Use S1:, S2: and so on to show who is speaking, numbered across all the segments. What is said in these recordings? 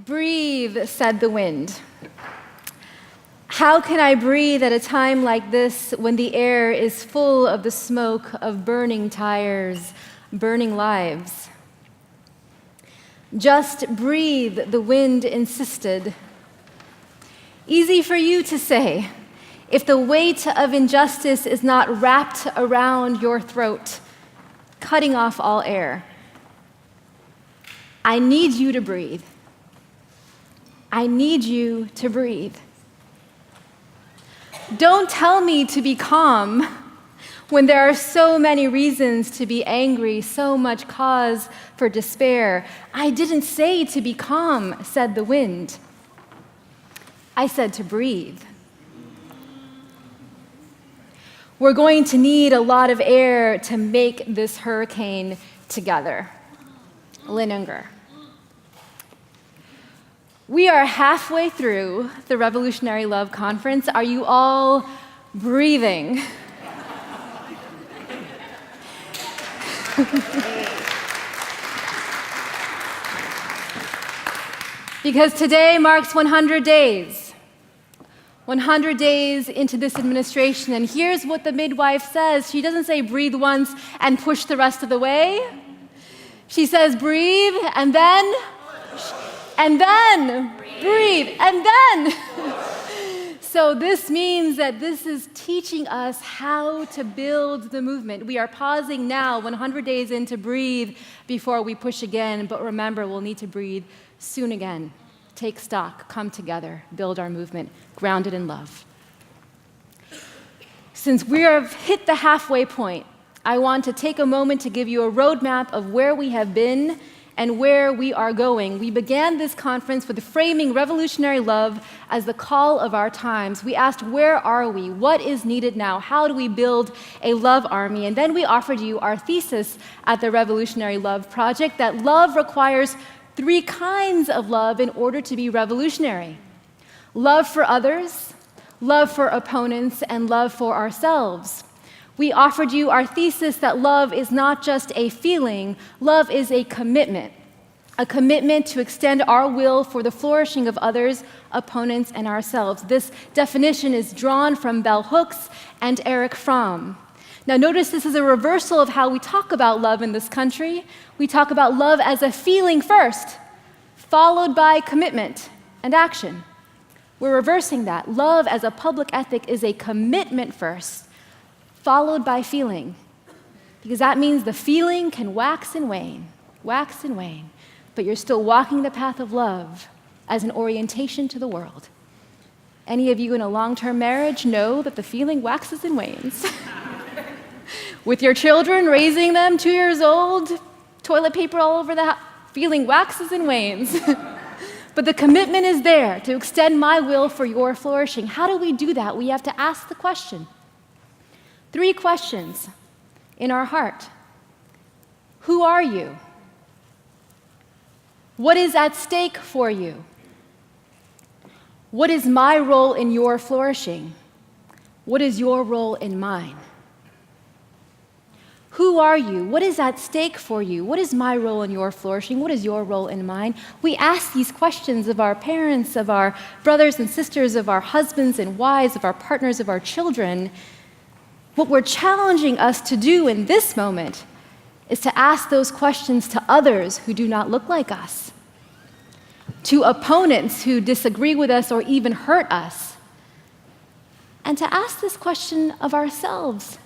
S1: Breathe, said the wind. How can I breathe at a time like this when the air is full of the smoke of burning tires, burning lives? Just breathe, the wind insisted. Easy for you to say, if the weight of injustice is not wrapped around your throat, cutting off all air. I need you to breathe. I need you to breathe. Don't tell me to be calm when there are so many reasons to be angry, so much cause for despair. I didn't say to be calm, said the wind. I said to breathe. We're going to need a lot of air to make this hurricane together. Lininger. We are halfway through the Revolutionary Love Conference. Are you all breathing? Because today marks 100 days. 100 days into this administration, and here's what the midwife says. She doesn't say breathe once and push the rest of the way. She says breathe, and then breathe, and then. So this means that this is teaching us how to build the movement. We are pausing now, 100 days in, to breathe before we push again, but remember, we'll need to breathe soon again. Take stock, come together, build our movement, grounded in love. Since we have hit the halfway point, I want to take a moment to give you a roadmap of where we have been and where we are going. We began this conference with framing revolutionary love as the call of our times. We asked, where are we? What is needed now? How do we build a love army? And then we offered you our thesis at the Revolutionary Love Project, that love requires 3 kinds of love in order to be revolutionary. Love for others, love for opponents, and love for ourselves. We offered you our thesis that love is not just a feeling, love is a commitment to extend our will for the flourishing of others, opponents, and ourselves. This definition is drawn from Bell Hooks and Erich Fromm. Now notice this is a reversal of how we talk about love in this country. We talk about love as a feeling first, followed by commitment and action. We're reversing that. Love as a public ethic is a commitment first, followed by feeling. Because that means the feeling can wax and wane, but you're still walking the path of love as an orientation to the world. Any of you in a long-term marriage know that the feeling waxes and wanes. With your children, raising them, 2 years old, toilet paper all over the house, feeling waxes and wanes. But the commitment is there to extend my will for your flourishing. How do we do that? We have to ask the question. 3 questions in our heart. Who are you? What is at stake for you? What is my role in your flourishing? What is your role in mine? Who are you? What is at stake for you? What is my role in your flourishing? What is your role in mine? We ask these questions of our parents, of our brothers and sisters, of our husbands and wives, of our partners, of our children. What we're challenging us to do in this moment is to ask those questions to others who do not look like us, to opponents who disagree with us or even hurt us, and to ask this question of ourselves.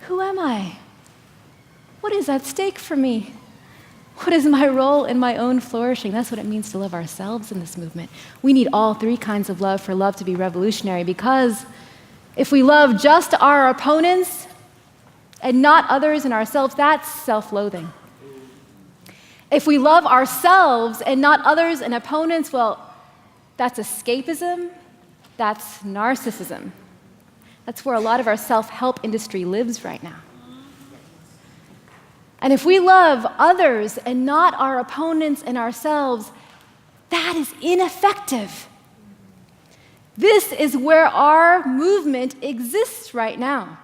S1: Who am I? What is at stake for me? What is my role in my own flourishing? That's what it means to love ourselves in this movement. We need all 3 kinds of love for love to be revolutionary, because if we love just our opponents and not others and ourselves, that's self-loathing. If we love ourselves and not others and opponents, well, that's escapism, that's narcissism. That's where a lot of our self-help industry lives right now. And if we love others and not our opponents and ourselves, that is ineffective. This is where our movement exists right now.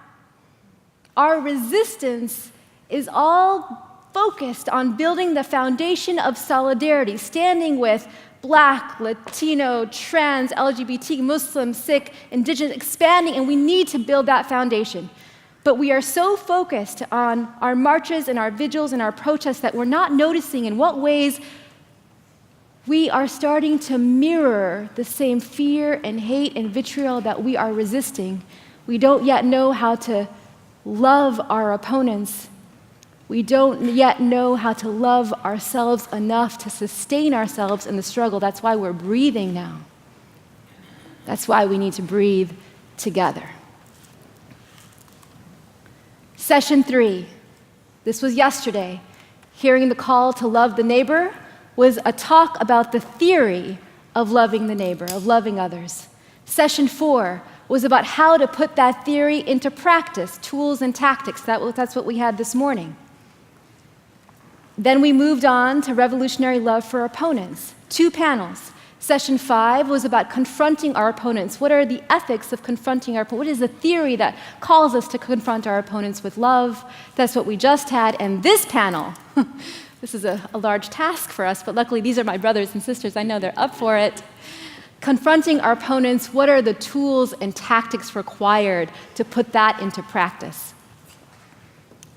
S1: Our resistance is all focused on building the foundation of solidarity, standing with Black, Latino, trans, LGBT, Muslim, Sikh, Indigenous, expanding, and we need to build that foundation. But we are so focused on our marches and our vigils and our protests that we're not noticing in what ways we are starting to mirror the same fear and hate and vitriol that we are resisting. We don't yet know how to love our opponents. We don't yet know how to love ourselves enough to sustain ourselves in the struggle. That's why we're breathing now. That's why we need to breathe together. Session 3, this was yesterday. Hearing the call to love the neighbor was a talk about the theory of loving the neighbor, of loving others. Session 4 was about how to put that theory into practice, tools and tactics. That's what we had this morning. Then we moved on to revolutionary love for opponents, 2 panels. Session 5 was about confronting our opponents. What are the ethics of confronting our opponents? What is the theory that calls us to confront our opponents with love? That's what we just had. And this panel, this is a large task for us, but luckily these are my brothers and sisters. I know they're up for it. Confronting our opponents, what are the tools and tactics required to put that into practice?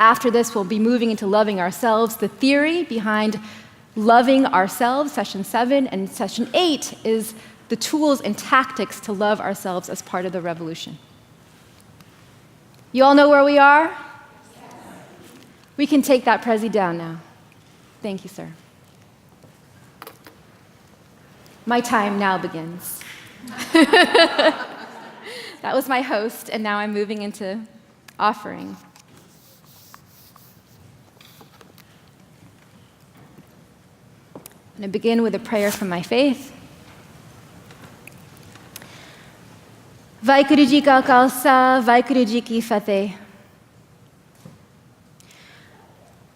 S1: After this, we'll be moving into loving ourselves. The theory behind loving ourselves, session 7, and session 8 is the tools and tactics to love ourselves as part of the revolution. You all know where we are? Yes. We can take that Prezi down now. Thank you, sir. My time now begins. That was my host, and now I'm moving into offering. I'm going to begin with a prayer from my faith. Vaiguru Ji Ka Khalsa, Vaiguru Ji Ki Fateh.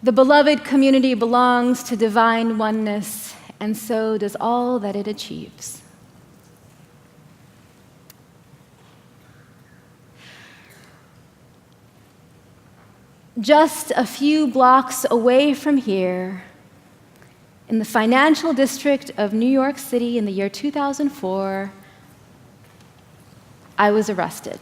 S1: The beloved community belongs to divine oneness, and so does all that it achieves. Just a few blocks away from here, in the financial district of New York City in the year 2004, I was arrested.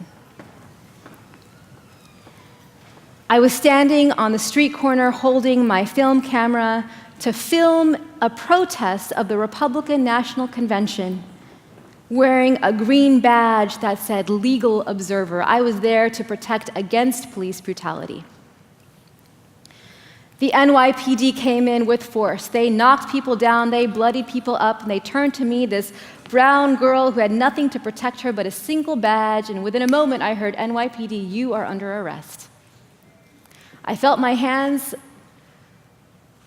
S1: I was standing on the street corner holding my film camera to film a protest of the Republican National Convention, wearing a green badge that said legal observer. I was there to protect against police brutality. The NYPD came in with force. They knocked people down, they bloodied people up, and they turned to me, this brown girl who had nothing to protect her but a single badge, and within a moment I heard, NYPD, you are under arrest. I felt my hands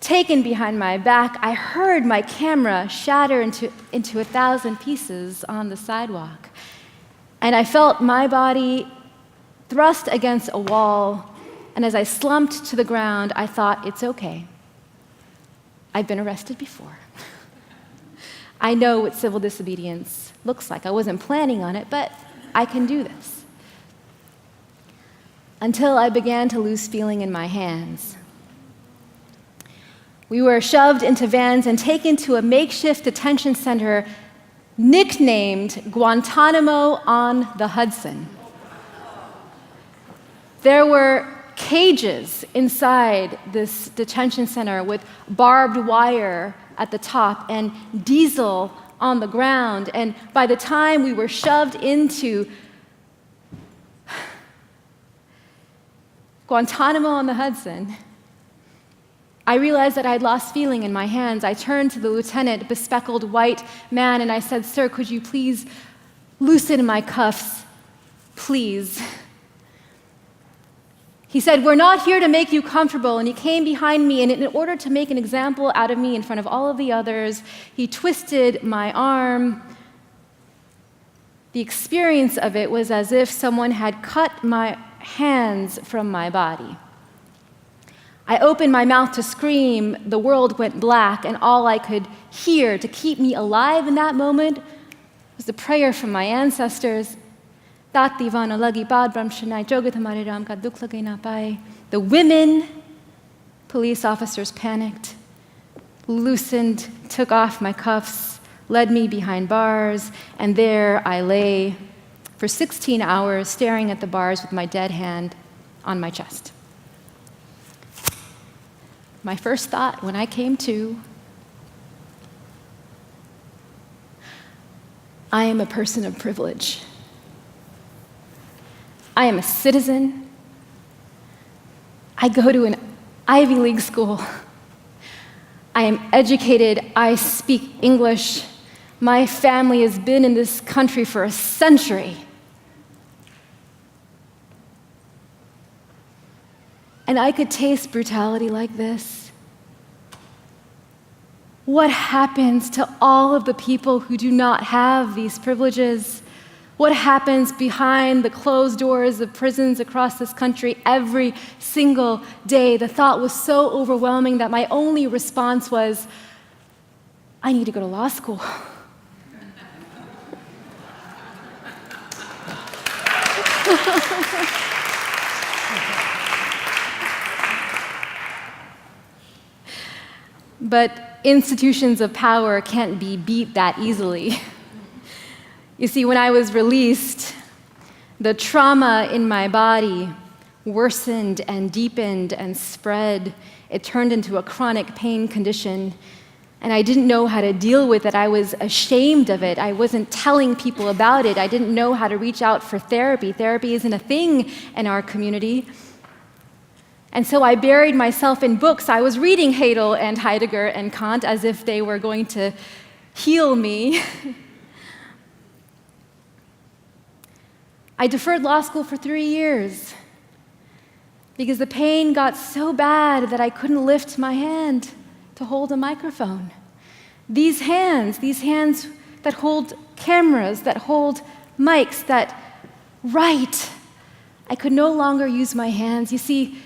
S1: taken behind my back. I heard my camera shatter into 1,000 pieces on the sidewalk. And I felt my body thrust against a wall. And as I slumped to the ground, I thought, it's okay. I've been arrested before. I know what civil disobedience looks like. I wasn't planning on it, but I can do this. Until I began to lose feeling in my hands. We were shoved into vans and taken to a makeshift detention center nicknamed Guantanamo on the Hudson. There were cages inside this detention center with barbed wire at the top and diesel on the ground. And by the time we were shoved into Guantanamo on the Hudson, I realized that I had lost feeling in my hands. I turned to the lieutenant, bespectacled white man, and I said, "Sir, could you please loosen my cuffs, please?" He said, "We're not here to make you comfortable." And he came behind me, and in order to make an example out of me in front of all of the others, he twisted my arm. The experience of it was as if someone had cut my hands from my body. I opened my mouth to scream. The world went black, and all I could hear to keep me alive in that moment was the prayer from my ancestors. The women Police officers panicked, loosened, took off my cuffs, led me behind bars, and there I lay for 16 hours staring at the bars with my dead hand on my chest. My first thought when I came to, I am a person of privilege. I am a citizen. I go to an Ivy League school. I am educated. I speak English. My family has been in this country for a century. And I could taste brutality like this. What happens to all of the people who do not have these privileges? What happens behind the closed doors of prisons across this country every single day? The thought was so overwhelming that my only response was, I need to go to law school. But institutions of power can't be beat that easily. You see, when I was released, the trauma in my body worsened and deepened and spread. It turned into a chronic pain condition, and I didn't know how to deal with it. I was ashamed of it. I wasn't telling people about it. I didn't know how to reach out for therapy. Therapy isn't a thing in our community. And so I buried myself in books. I was reading Hegel and Heidegger and Kant as if they were going to heal me. I deferred law school for 3 years because the pain got so bad that I couldn't lift my hand to hold a microphone. These hands that hold cameras, that hold mics, that write, I could no longer use my hands. You see,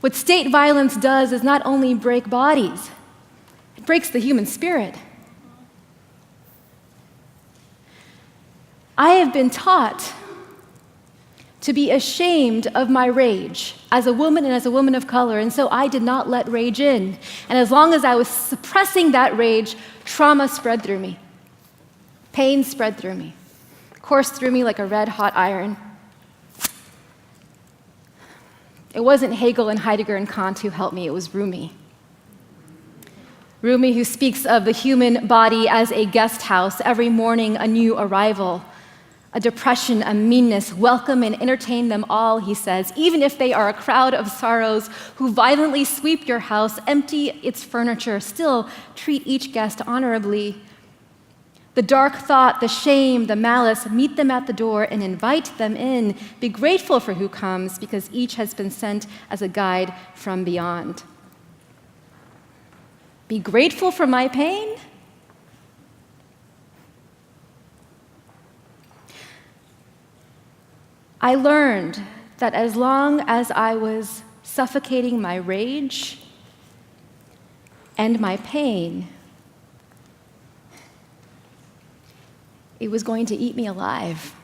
S1: what state violence does is not only break bodies, it breaks the human spirit. I have been taught to be ashamed of my rage as a woman and as a woman of color, and so I did not let rage in. And as long as I was suppressing that rage, trauma spread through me. Pain spread through me, coursed through me like a red-hot iron. It wasn't Hegel and Heidegger and Kant who helped me, it was Rumi. Rumi, who speaks of the human body as a guest house, every morning a new arrival, a depression, a meanness. Welcome and entertain them all, he says, even if they are a crowd of sorrows who violently sweep your house, empty its furniture, still treat each guest honorably. The dark thought, the shame, the malice, meet them at the door and invite them in. Be grateful for who comes, because each has been sent as a guide from beyond. Be grateful for my pain? I learned that as long as I was suffocating my rage and my pain, it was going to eat me alive.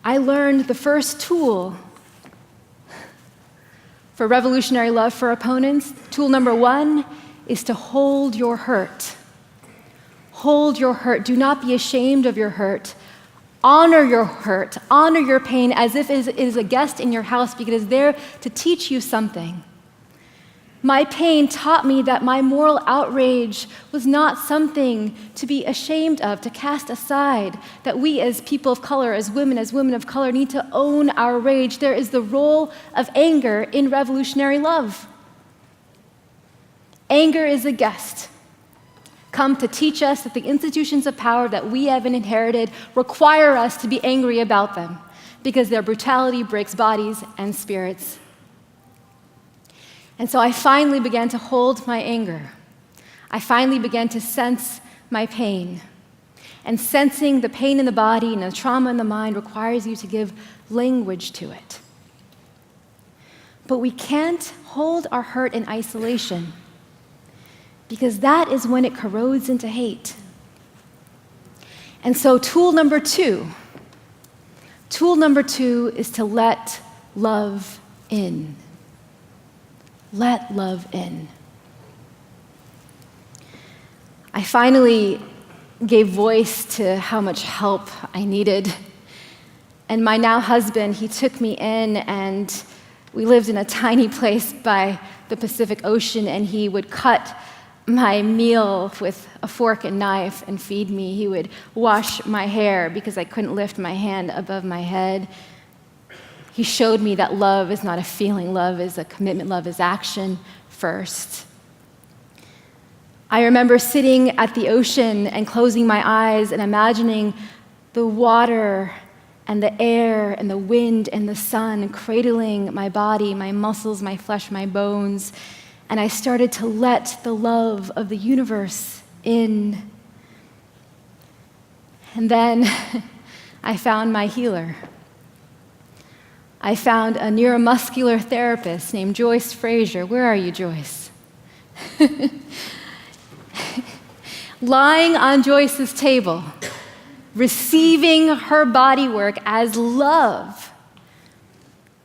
S1: I learned the first tool for revolutionary love for opponents. Tool number 1 is to hold your hurt. Hold your hurt. Do not be ashamed of your hurt. Honor your hurt, honor your pain as if it is a guest in your house, because it is there to teach you something. My pain taught me that my moral outrage was not something to be ashamed of, to cast aside, that we as people of color, as women of color, need to own our rage. There is the role of anger in revolutionary love. Anger is a guest, come to teach us that the institutions of power that we have inherited require us to be angry about them because their brutality breaks bodies and spirits. And so I finally began to hold my anger. I finally began to sense my pain. And sensing the pain in the body and the trauma in the mind requires you to give language to it. But we can't hold our hurt in isolation, because that is when it corrodes into hate. And so tool number two is to let love in. let love in. I finally gave voice to how much help I needed. And my now husband, he took me in, and we lived in a tiny place by the Pacific Ocean, and he would cut my meal with a fork and knife and feed me. He would wash my hair because I couldn't lift my hand above my head. He showed me that love is not a feeling, love is a commitment, love is action first. I remember sitting at the ocean and closing my eyes and imagining the water and the air and the wind and the sun cradling my body, my muscles, my flesh, my bones. And I started to let the love of the universe in. And then I found my healer. I found a neuromuscular therapist named Joyce Frazier. Where are you, Joyce? Lying on Joyce's table, receiving her body work as love.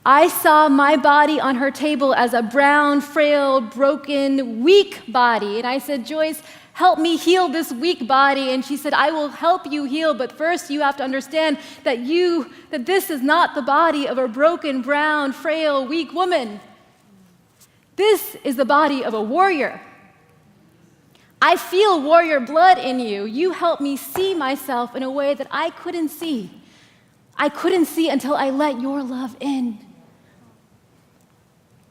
S1: I saw my body on her table as a brown, frail, broken, weak body. And I said, Joyce, help me heal this weak body. And she said, I will help you heal, but first you have to understand that this is not the body of a broken, brown, frail, weak woman. This is the body of a warrior. I feel warrior blood in you. You help me see myself in a way that I couldn't see. I couldn't see until I let your love in.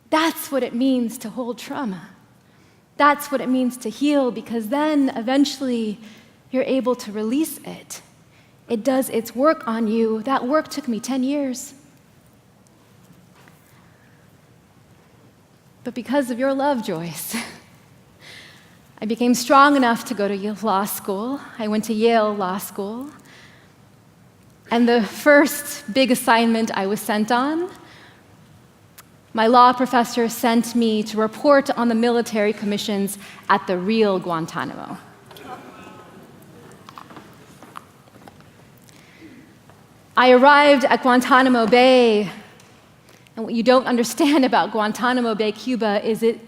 S1: That's what it means to hold trauma. That's what it means to heal, because then eventually you're able to release it. It does its work on you. That work took me 10 years. But because of your love, Joyce, I became strong enough to go to law school. I went to Yale Law School. And the first big assignment I was sent on, my law professor sent me to report on the military commissions at the real Guantanamo. I arrived at Guantanamo Bay, and what you don't understand about Guantanamo Bay, Cuba, is it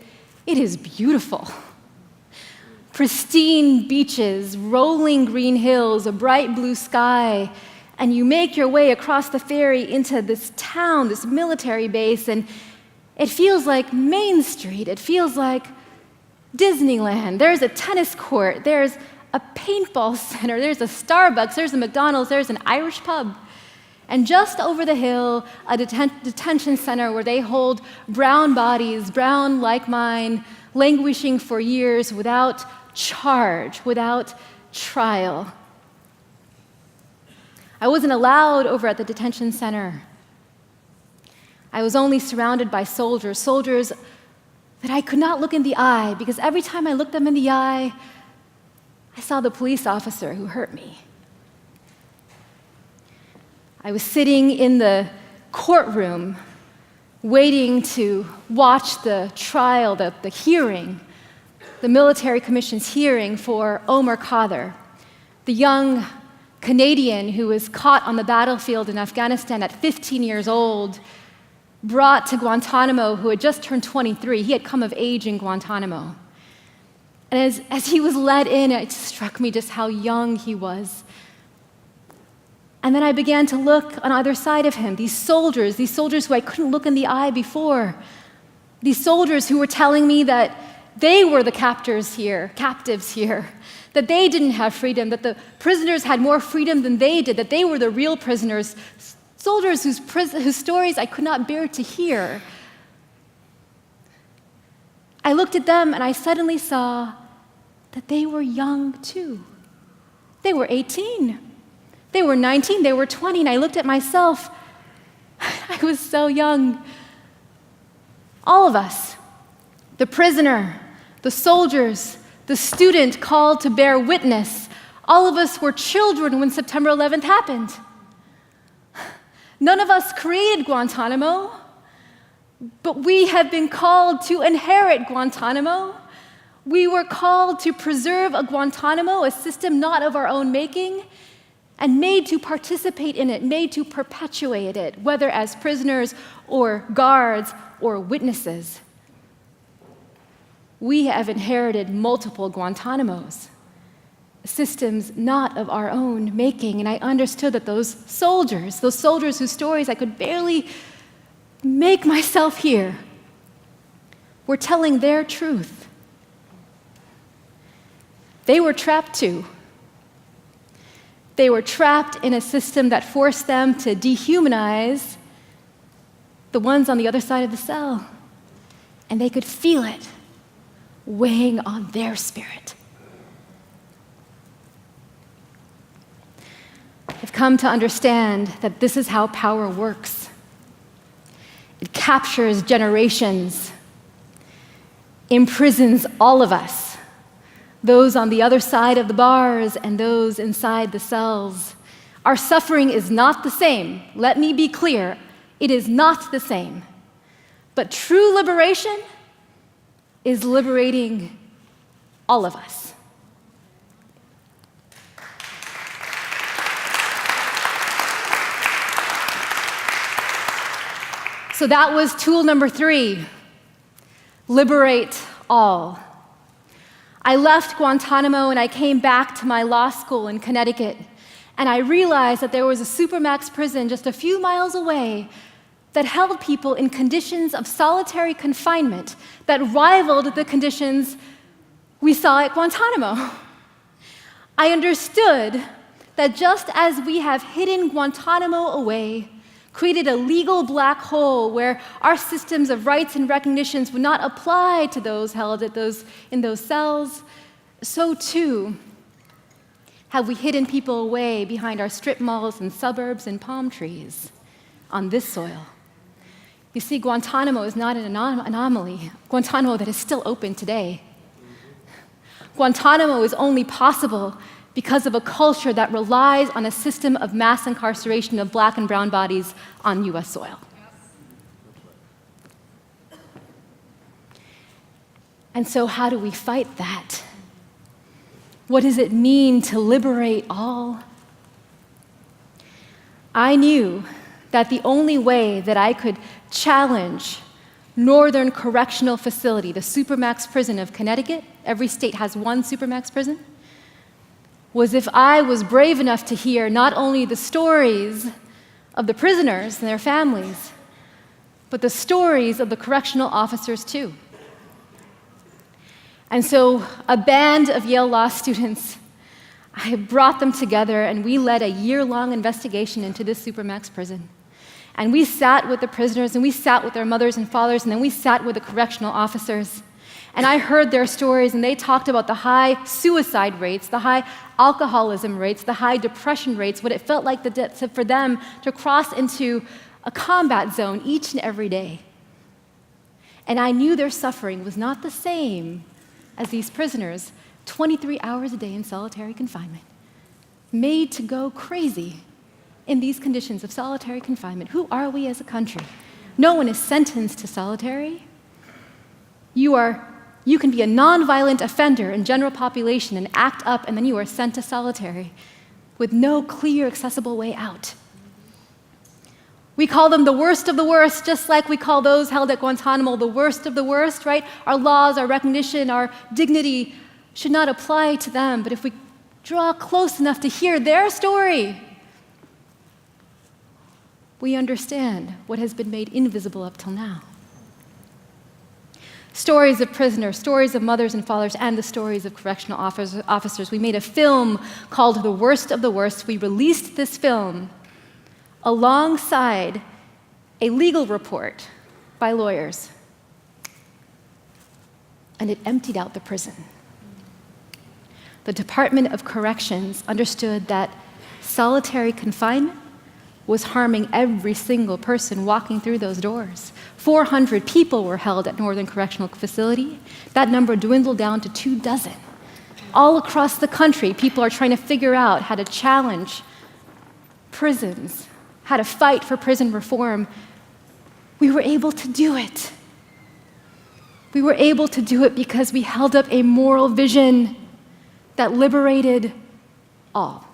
S1: is beautiful. Pristine beaches, rolling green hills, a bright blue sky, and you make your way across the ferry into this town, this military base, and it feels like Main Street. It feels like Disneyland. There's a tennis court. There's a paintball center. There's a Starbucks. There's a McDonald's. There's an Irish pub. And just over the hill, a detention center where they hold brown bodies, brown like mine, languishing for years without charge, without trial. I wasn't allowed over at the detention center. I was only surrounded by soldiers that I could not look in the eye, because every time I looked them in the eye, I saw the police officer who hurt me. I was sitting in the courtroom waiting to watch the trial, the hearing, the military commission's hearing for Omar Khadr, the young Canadian who was caught on the battlefield in Afghanistan at 15 years old, brought to Guantanamo, who had just turned 23. He had come of age in Guantanamo. And as he was led in, it struck me just how young he was. And then I began to look on either side of him, these soldiers who I couldn't look in the eye before, these soldiers who were telling me that they were the captives here, that they didn't have freedom, that the prisoners had more freedom than they did, that they were the real prisoners, soldiers whose stories I could not bear to hear. I looked at them and I suddenly saw that they were young too. They were 18. They were 19, they were 20, and I looked at myself. I was so young. All of us, the prisoner, the soldiers, the student called to bear witness, all of us were children when September 11th happened. None of us created Guantanamo, but we have been called to inherit Guantanamo. We were called to preserve a Guantanamo, a system not of our own making, and made to participate in it, made to perpetuate it, whether as prisoners or guards or witnesses. we have inherited multiple Guantanamos, systems not of our own making. And I understood that those soldiers whose stories I could barely make myself hear, were telling their truth. They were trapped too. They were trapped in a system that forced them to dehumanize the ones on the other side of the cell. And they could feel it weighing on their spirit. I've come to understand that this is how power works. It captures generations, imprisons all of us, those on the other side of the bars and those inside the cells. Our suffering is not the same. Let me be clear, it is not the same. But true liberation is liberating all of us. So that was tool number 3, liberate all. I left Guantanamo and I came back to my law school in Connecticut, and I realized that there was a supermax prison just a few miles away that held people in conditions of solitary confinement that rivaled the conditions we saw at Guantanamo. I understood that just as we have hidden Guantanamo away, created a legal black hole where our systems of rights and recognitions would not apply to those held in those cells, so too have we hidden people away behind our strip malls and suburbs and palm trees on this soil. You see, Guantanamo is not an anomaly. Guantanamo that is still open today. Guantanamo is only possible because of a culture that relies on a system of mass incarceration of Black and brown bodies on US soil. And so how do we fight that? What does it mean to liberate all? I knew that the only way that I could challenge Northern Correctional Facility, the Supermax prison of Connecticut, every state has one Supermax prison, was if I was brave enough to hear not only the stories of the prisoners and their families, but the stories of the correctional officers too. And so a band of Yale Law students, I brought them together and we led a year-long investigation into this Supermax prison. And we sat with the prisoners and we sat with their mothers and fathers, and then we sat with the correctional officers. And I heard their stories, and they talked about the high suicide rates, the high alcoholism rates, the high depression rates, what it felt like for them to cross into a combat zone each and every day. And I knew their suffering was not the same as these prisoners, 23 hours a day in solitary confinement, made to go crazy in these conditions of solitary confinement. Who are we as a country? No one is sentenced to solitary. You can be a nonviolent offender in general population and act up, and then you are sent to solitary with no clear, accessible way out. We call them the worst of the worst, just like we call those held at Guantanamo the worst of the worst, right? Our laws, our recognition, our dignity should not apply to them, but if we draw close enough to hear their story, we understand what has been made invisible up till now. Stories of prisoners, stories of mothers and fathers, and the stories of correctional officers. We made a film called The Worst of the Worst. We released this film alongside a legal report by lawyers, and it emptied out the prison. The Department of Corrections understood that solitary confinement was harming every single person walking through those doors. 400 people were held at Northern Correctional Facility. That number dwindled down to 24. All across the country, people are trying to figure out how to challenge prisons, how to fight for prison reform. We were able to do it. We were able to do it because we held up a moral vision that liberated all.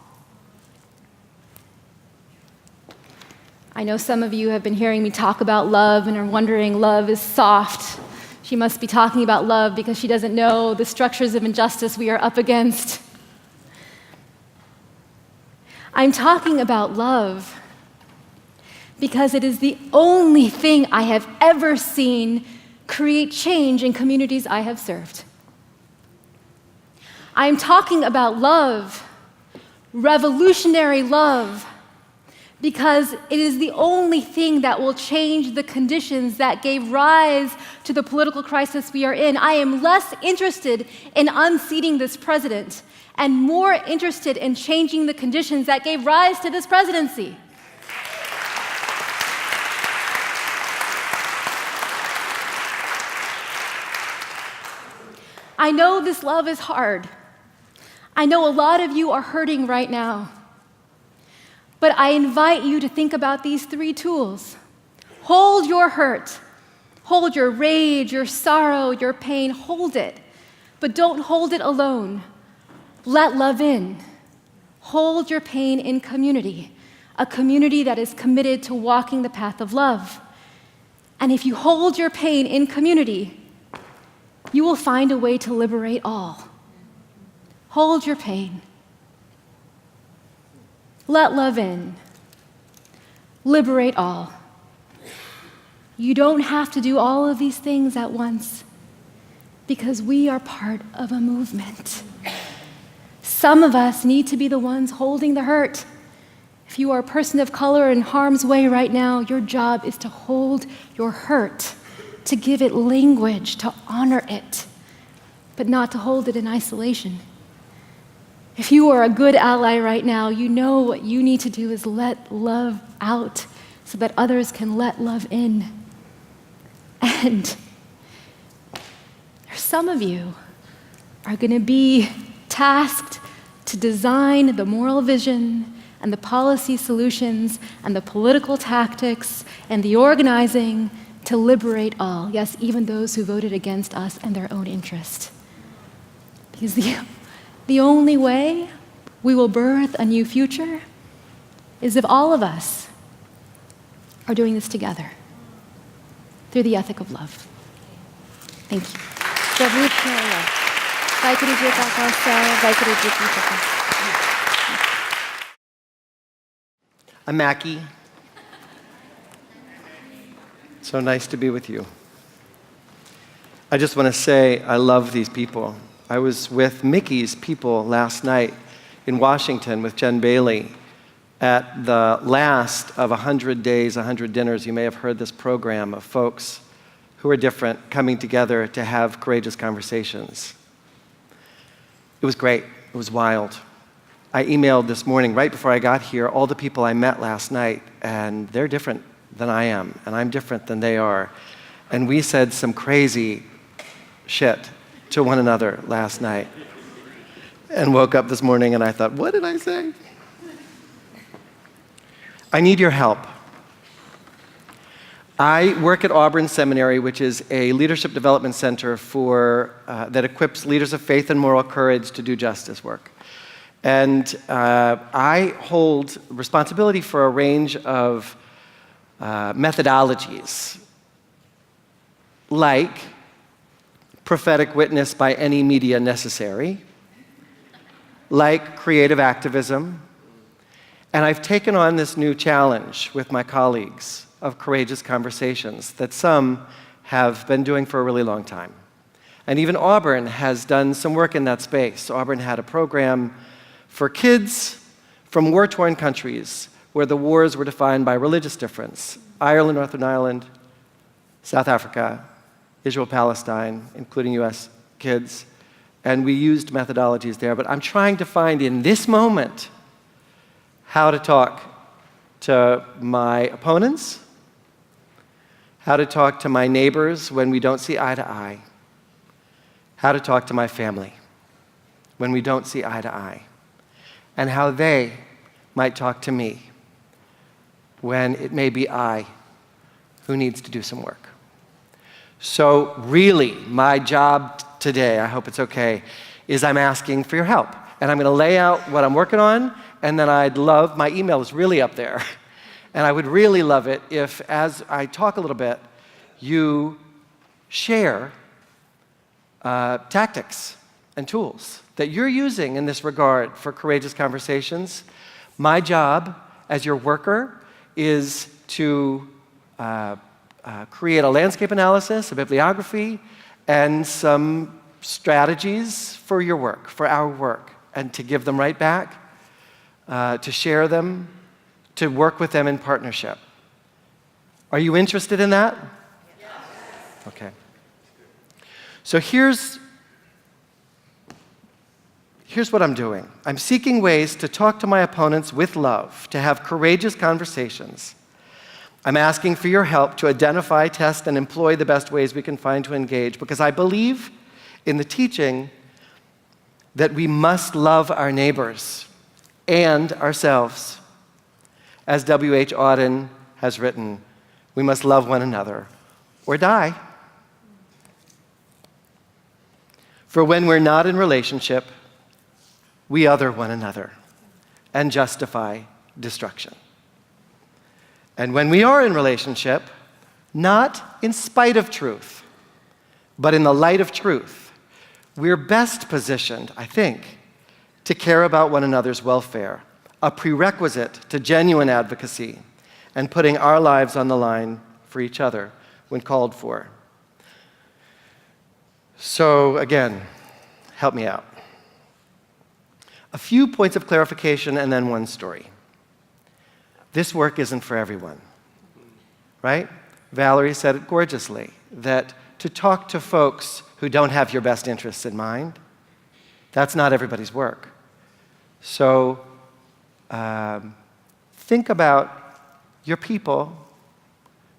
S1: I know some of you have been hearing me talk about love and are wondering, love is soft. She must be talking about love because she doesn't know the structures of injustice we are up against. I'm talking about love because it is the only thing I have ever seen create change in communities I have served. I'm talking about love, revolutionary love, because it is the only thing that will change the conditions that gave rise to the political crisis we are in. I am less interested in unseating this president and more interested in changing the conditions that gave rise to this presidency. I know this love is hard. I know a lot of you are hurting right now. But I invite you to think about these 3 tools. Hold your hurt. Hold your rage, your sorrow, your pain. Hold it. But don't hold it alone. Let love in. Hold your pain in community, a community that is committed to walking the path of love. And if you hold your pain in community, you will find a way to liberate all. Hold your pain. Let love in. Liberate all. You don't have to do all of these things at once because we are part of a movement. Some of us need to be the ones holding the hurt. If you are a person of color in harm's way right now, your job is to hold your hurt, to give it language, to honor it, but not to hold it in isolation. If you are a good ally right now, you know what you need to do is let love out so that others can let love in. And some of you are going to be tasked to design the moral vision and the policy solutions and the political tactics and the organizing to liberate all, yes, even those who voted against us and their own interest. Because the only way we will birth a new future is if all of us are doing this together through the ethic of love. Thank you.
S2: I'm Macky. So nice to be with you. I just want to say I love these people. I was with Micky's people last night in Washington with Jen Bailey at the last of 100 days, 100 dinners. You may have heard this program of folks who are different coming together to have courageous conversations. It was great. It was wild. I emailed this morning, right before I got here, all the people I met last night, and they're different than I am, and I'm different than they are. And we said some crazy shit to one another last night. And woke up this morning and I thought, what did I say? I need your help. I work at Auburn Seminary, which is a leadership development center that equips leaders of faith and moral courage to do justice work. And I hold responsibility for a range of methodologies, like prophetic witness by any media necessary, like creative activism, and I've taken on this new challenge with my colleagues of courageous conversations that some have been doing for a really long time. And even Auburn has done some work in that space. Auburn had a program for kids from war-torn countries where the wars were defined by religious difference. Ireland, Northern Ireland, South Africa, Israel, Palestine, including US kids. And we used methodologies there. But I'm trying to find in this moment how to talk to my opponents, how to talk to my neighbors when we don't see eye to eye, how to talk to my family when we don't see eye to eye, and how they might talk to me when it may be I who needs to do some work. So really, my job today, I hope it's okay, is I'm asking for your help. And I'm going to lay out what I'm working on, and then I'd love, my email is really up there, and I would really love it if, as I talk a little bit, you share tactics and tools that you're using in this regard for courageous conversations. My job as your worker is to create a landscape analysis, a bibliography, and some strategies for your work, for our work, and to give them right back, to share them, to work with them in partnership. Are you interested in that? Yes. Okay. So here's what I'm doing. I'm seeking ways to talk to my opponents with love, to have courageous conversations. I'm asking for your help to identify, test, and employ the best ways we can find to engage, because I believe in the teaching that we must love our neighbors and ourselves. As W.H. Auden has written, we must love one another or die. For when we're not in relationship, we other one another and justify destruction. And when we are in relationship, not in spite of truth, but in the light of truth, we're best positioned, I think, to care about one another's welfare, a prerequisite to genuine advocacy and putting our lives on the line for each other when called for. So again, help me out. A few points of clarification and then one story. This work isn't for everyone, right? Valarie said it gorgeously, that to talk to folks who don't have your best interests in mind, that's not everybody's work. So think about your people,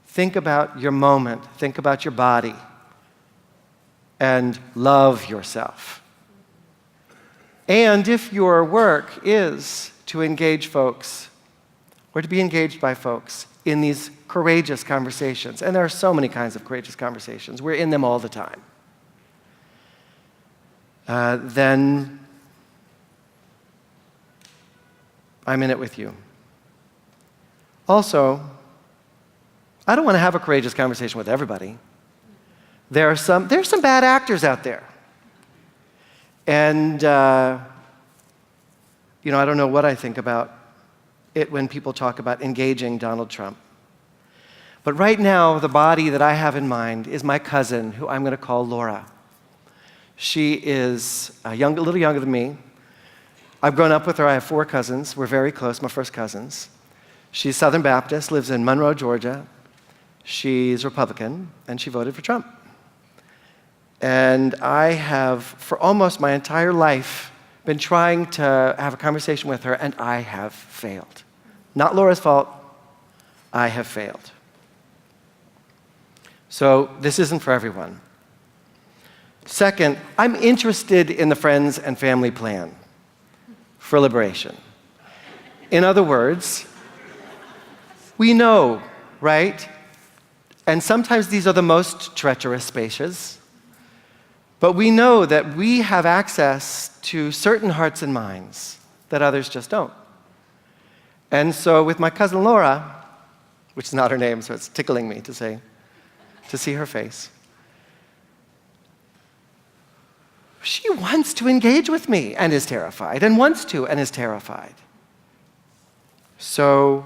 S2: think about your moment, think about your body, and love yourself. And if your work is to engage folks, or to be engaged by folks in these courageous conversations, and there are so many kinds of courageous conversations, we're in them all the time, then I'm in it with you. Also, I don't want to have a courageous conversation with everybody. There's some bad actors out there. And, I don't know what I think about it when people talk about engaging Donald Trump. But right now, the body that I have in mind is my cousin, who I'm going to call Laura. She is a little younger than me. I've grown up with her. I have 4 cousins. We're very close, my first cousins. She's Southern Baptist, lives in Monroe, Georgia. She's Republican, and she voted for Trump. And I have, for almost my entire life, been trying to have a conversation with her, and I have failed. Not Laura's fault. I have failed. So this isn't for everyone. Second, I'm interested in the Friends and Family Plan for liberation. In other words, we know, right? And sometimes these are the most treacherous spaces. But we know that we have access to certain hearts and minds that others just don't. And so with my cousin Laura, which is not her name, so it's tickling me to see her face, she wants to engage with me and is terrified, and wants to and is terrified. So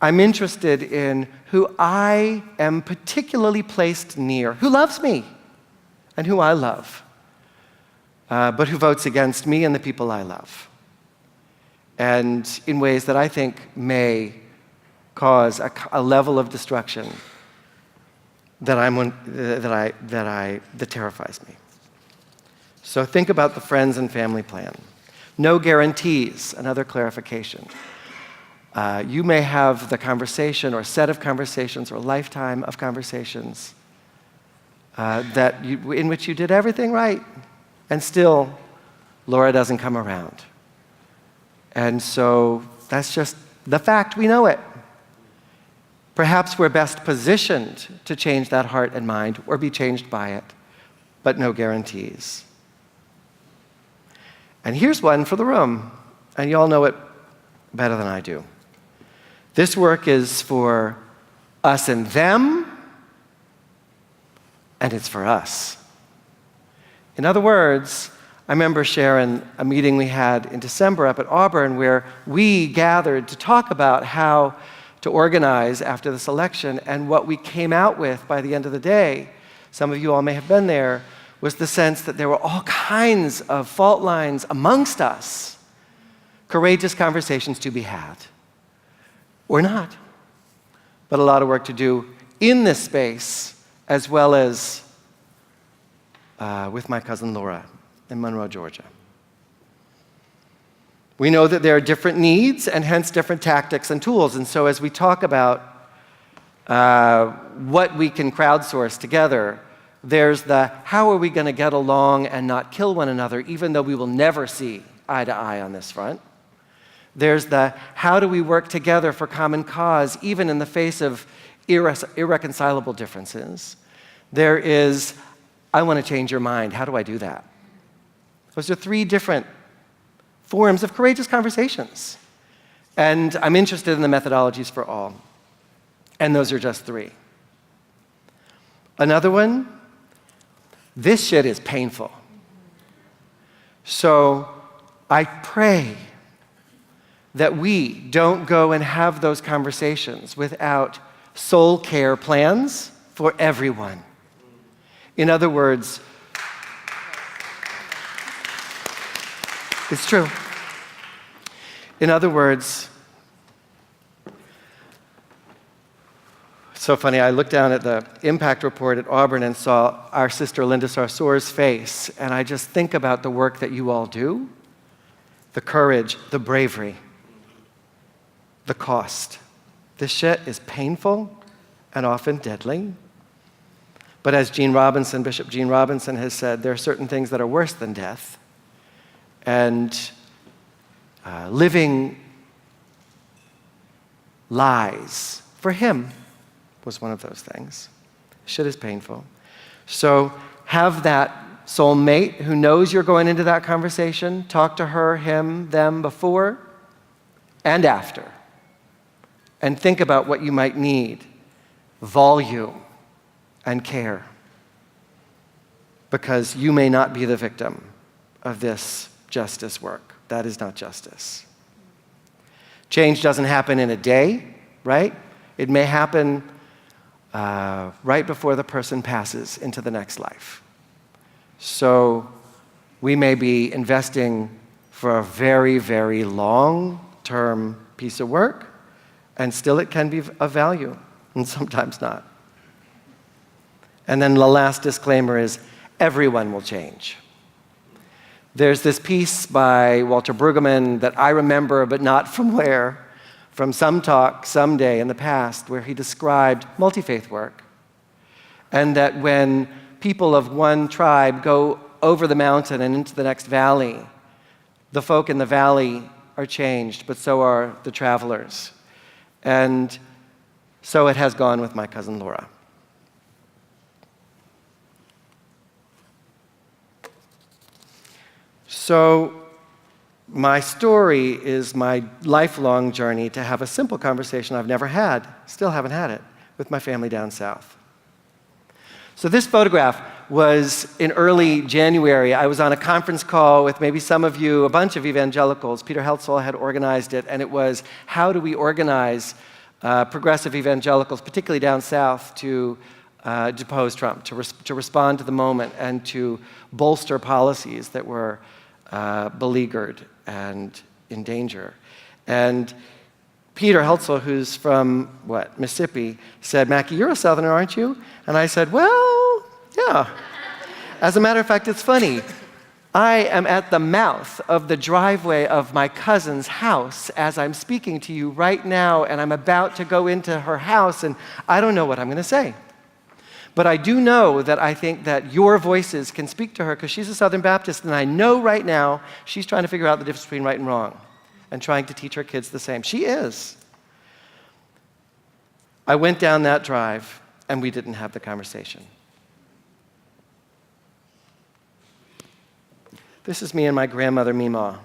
S2: I'm interested in who I am particularly placed near, who loves me, and who I love, but who votes against me and the people I love, and in ways that I think may cause a level of destruction that terrifies me. So think about the Friends and Family Plan. No guarantees, another clarification. You may have the conversation or set of conversations or lifetime of conversations in which you did everything right, and still Laura doesn't come around. And so that's just the fact, we know it. Perhaps we're best positioned to change that heart and mind or be changed by it, but no guarantees. And here's one for the room, and you all know it better than I do. This work is for us and them, and it's for us. In other words, I remember, Sharon, a meeting we had in December up at Auburn where we gathered to talk about how to organize after this election, and what we came out with by the end of the day, some of you all may have been there, was the sense that there were all kinds of fault lines amongst us, courageous conversations to be had, or not, but a lot of work to do in this space, as well as with my cousin Laura in Monroe, Georgia. We know that there are different needs and hence different tactics and tools. And so as we talk about what we can crowdsource together, there's the how are we going to get along and not kill one another, even though we will never see eye to eye on this front. There's the how do we work together for common cause, even in the face of irreconcilable differences. There is, I want to change your mind. How do I do that? Those are three different forms of courageous conversations. And I'm interested in the methodologies for all. And those are just three. Another one, this shit is painful. So I pray that we don't go and have those conversations without soul care plans for everyone. In other words, it's true. In other words, it's so funny, I looked down at the impact report at Auburn and saw our sister Linda Sarsour's face, and I just think about the work that you all do, the courage, the bravery, the cost. This shit is painful and often deadly. But as Bishop Gene Robinson has said, there are certain things that are worse than death. And living lies, for him, was one of those things. Shit is painful. So have that soulmate who knows you're going into that conversation. Talk to her, him, them before and after. And think about what you might need. Volume and care. Because you may not be the victim of this justice work. That is not justice. Change doesn't happen in a day, right? It may happen right before the person passes into the next life. So we may be investing for a very, very long-term piece of work, and still it can be of value, and sometimes not. And then the last disclaimer is, everyone will change. There's this piece by Walter Brueggemann that I remember, but not from where, from some talk someday in the past, where he described multi-faith work. And that when people of one tribe go over the mountain and into the next valley, the folk in the valley are changed, but so are the travelers. And so it has gone with my cousin Laura. So my story is my lifelong journey to have a simple conversation I've never had, still haven't had it, with my family down south. So this photograph was in early January. I was on a conference call with maybe some of you, a bunch of evangelicals. Peter Heltzel had organized it, and it was how do we organize progressive evangelicals, particularly down south, to depose Trump, to respond to the moment and to bolster policies that were beleaguered and in danger. And Peter Heltzel, who's from, Mississippi, said, "Macky, you're a Southerner, aren't you?" And I said, "Well, yeah." As a matter of fact, it's funny. I am at the mouth of the driveway of my cousin's house as I'm speaking to you right now, and I'm about to go into her house, and I don't know what I'm going to say. But I do know that I think that your voices can speak to her because she's a Southern Baptist, and I know right now she's trying to figure out the difference between right and wrong and trying to teach her kids the same. She is. I went down that drive, and we didn't have the conversation. This is me and my grandmother, Meemaw.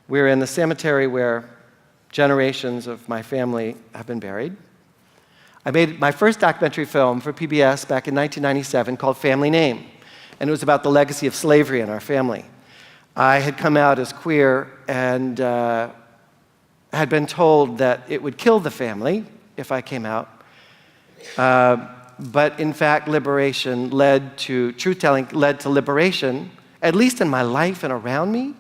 S2: We're in the cemetery where generations of my family have been buried. I made my first documentary film for PBS back in 1997 called Family Name. and it was about the legacy of slavery in our family. I had come out as queer and had been told that it would kill the family if I came out. But in fact, truth-telling led to liberation, at least in my life and around me.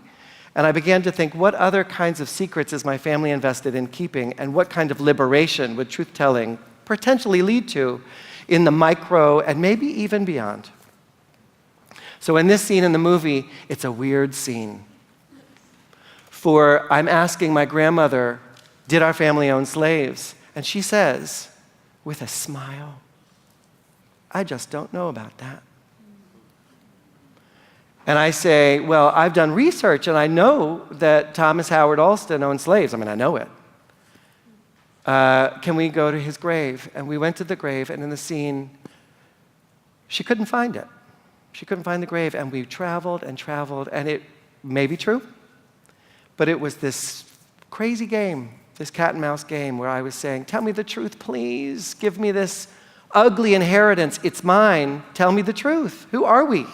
S2: And I began to think, what other kinds of secrets is my family invested in keeping, and what kind of liberation would truth-telling potentially lead to in the micro and maybe even beyond? So in this scene in the movie, it's a weird scene. For I'm asking my grandmother, did our family own slaves? And she says, with a smile, I just don't know about that. And I say, well, I've done research and I know that Thomas Howard Alston owned slaves. I mean, I know it. Can we go to his grave? And we went to the grave, and in the scene, she couldn't find it. She couldn't find the grave, and we traveled, and it may be true, but it was this crazy game, this cat and mouse game where I was saying, tell me the truth, please. Give me this ugly inheritance. It's mine. Tell me the truth. Who are we?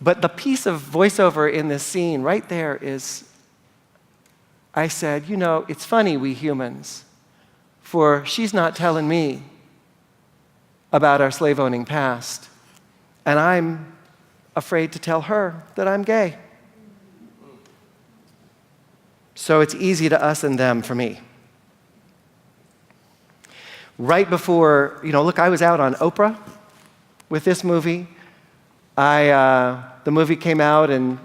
S2: But the piece of voiceover in this scene right there is, I said, it's funny, we humans, for she's not telling me about our slave-owning past, and I'm afraid to tell her that I'm gay. So it's easy to us and them for me. Right before, look, I was out on Oprah with this movie. The movie came out and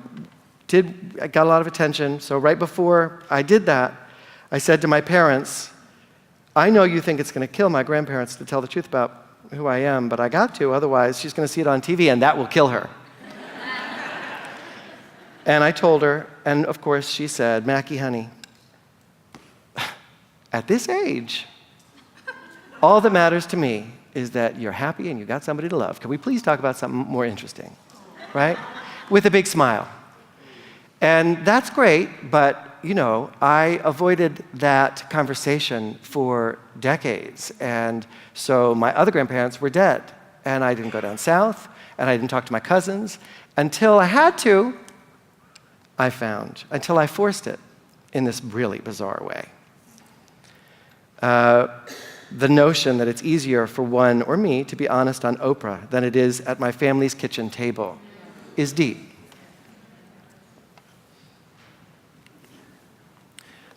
S2: got a lot of attention. So right before I did that, I said to my parents, I know you think it's going to kill my grandparents to tell the truth about who I am, but I got to, otherwise she's going to see it on TV and that will kill her. And I told her, and of course she said, Macky, honey, at this age, all that matters to me is that you're happy and you got somebody to love. Can we please talk about something more interesting, right? With a big smile. And that's great, but, I avoided that conversation for decades. And so my other grandparents were dead, and I didn't go down south, and I didn't talk to my cousins until I had to, until I forced it in this really bizarre way. The notion that it's easier for one or me to be honest on Oprah than it is at my family's kitchen table is deep.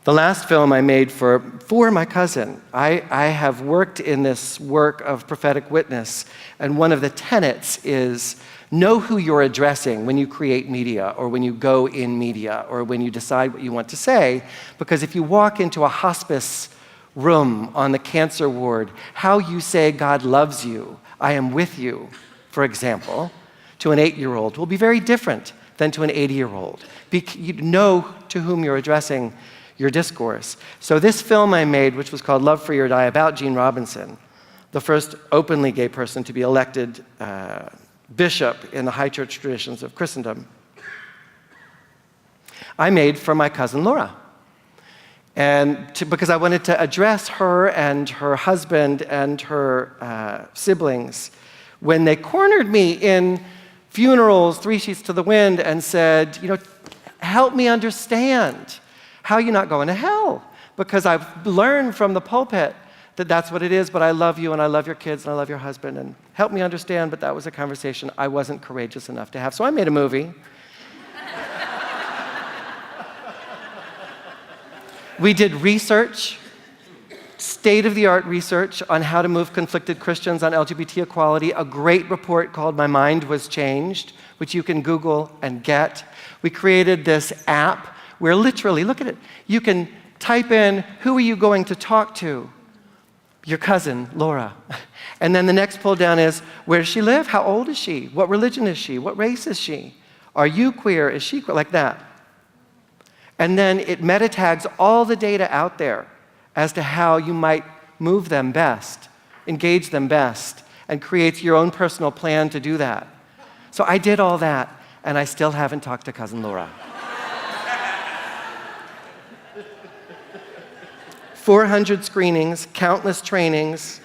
S2: The last film I made for my cousin, I have worked in this work of prophetic witness, and one of the tenets is know who you're addressing when you create media or when you go in media or when you decide what you want to say, because if you walk into a hospice room on the cancer ward, how you say God loves you, I am with you, for example, to an 8-year-old will be very different than to an 80-year-old. You know to whom you're addressing your discourse. So this film I made, which was called Love Free or Die, about Gene Robinson, the first openly gay person to be elected bishop in the high church traditions of Christendom, I made for my cousin Laura. And because I wanted to address her and her husband and her siblings when they cornered me in funerals, 3 sheets to the wind, and said, help me understand how you're not going to hell. Because I've learned from the pulpit that that's what it is, but I love you and I love your kids and I love your husband, and help me understand, but that was a conversation I wasn't courageous enough to have. So I made a movie. We did research, state-of-the-art research on how to move conflicted Christians on LGBT equality, a great report called My Mind Was Changed, which you can Google and get. We created this app where literally, look at it, you can type in, who are you going to talk to? Your cousin, Laura. And then the next pull down is, where does she live? How old is she? What religion is she? What race is she? Are you queer? Is she queer? Like that. And then it meta tags all the data out there as to how you might move them best, engage them best, and create your own personal plan to do that. So I did all that, and I still haven't talked to cousin Laura. 400 screenings, countless trainings,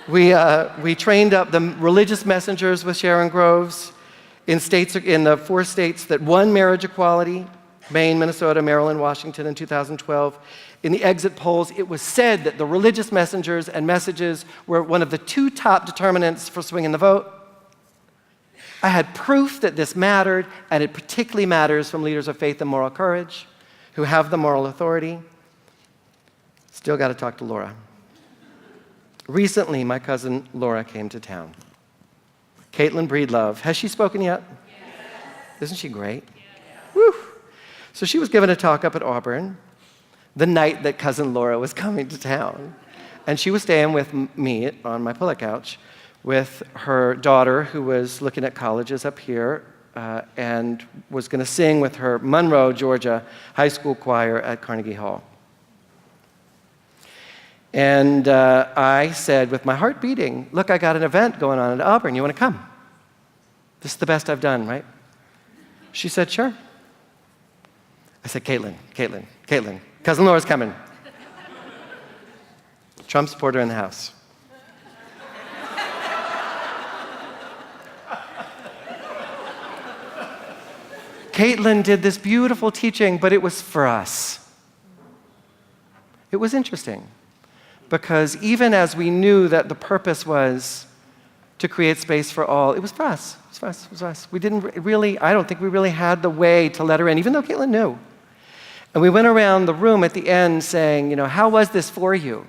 S2: We trained up the religious messengers with Sharon Groves in the 4 states that won marriage equality, Maine, Minnesota, Maryland, Washington in 2012. In the exit polls, it was said that the religious messengers and messages were one of the 2 top determinants for swinging the vote. I had proof that this mattered, and it particularly matters from leaders of faith and moral courage who have the moral authority. Still got to talk to Laura. Recently, my cousin Laura came to town. Caitlin Breedlove. Has she spoken yet? Yes. Isn't she great? Yes. Woo! So she was given a talk up at Auburn the night that cousin Laura was coming to town. And she was staying with me on my pull-out couch with her daughter, who was looking at colleges up here, and was going to sing with her Monroe, Georgia high school choir at Carnegie Hall. And I said, with my heart beating, look, I got an event going on at Auburn. You want to come? This is the best I've done, right? She said, sure. I said, Caitlin, cousin Laura's coming. Trump supporter in the house. Caitlin did this beautiful teaching, but it was for us. It was interesting, because even as we knew that the purpose was to create space for all, it was for us. It was us. We didn't really, I don't think we really had the way to let her in, even though Caitlin knew. And we went around the room at the end saying, how was this for you?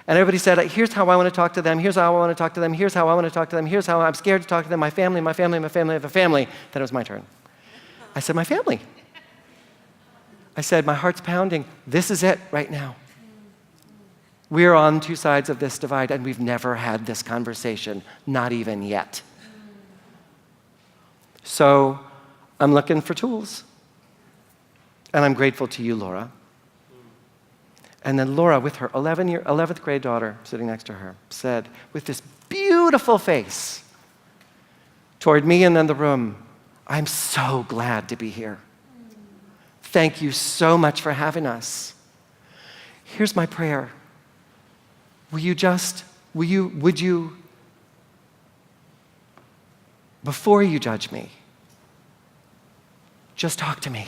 S2: And everybody said, here's how I want to talk to them, here's how I want to talk to them, here's how I want to talk to them, here's how I'm scared to talk to them, my family, I have a family. Then it was my turn. I said, my family. I said, my heart's pounding. This is it right now. We're on 2 sides of this divide, and we've never had this conversation, not even yet. So I'm looking for tools. And I'm grateful to you, Laura. And then Laura, with her 11th grade daughter sitting next to her, said, with this beautiful face toward me and then the room, I'm so glad to be here. Thank you so much for having us. Here's my prayer. Would you, before you judge me, just talk to me.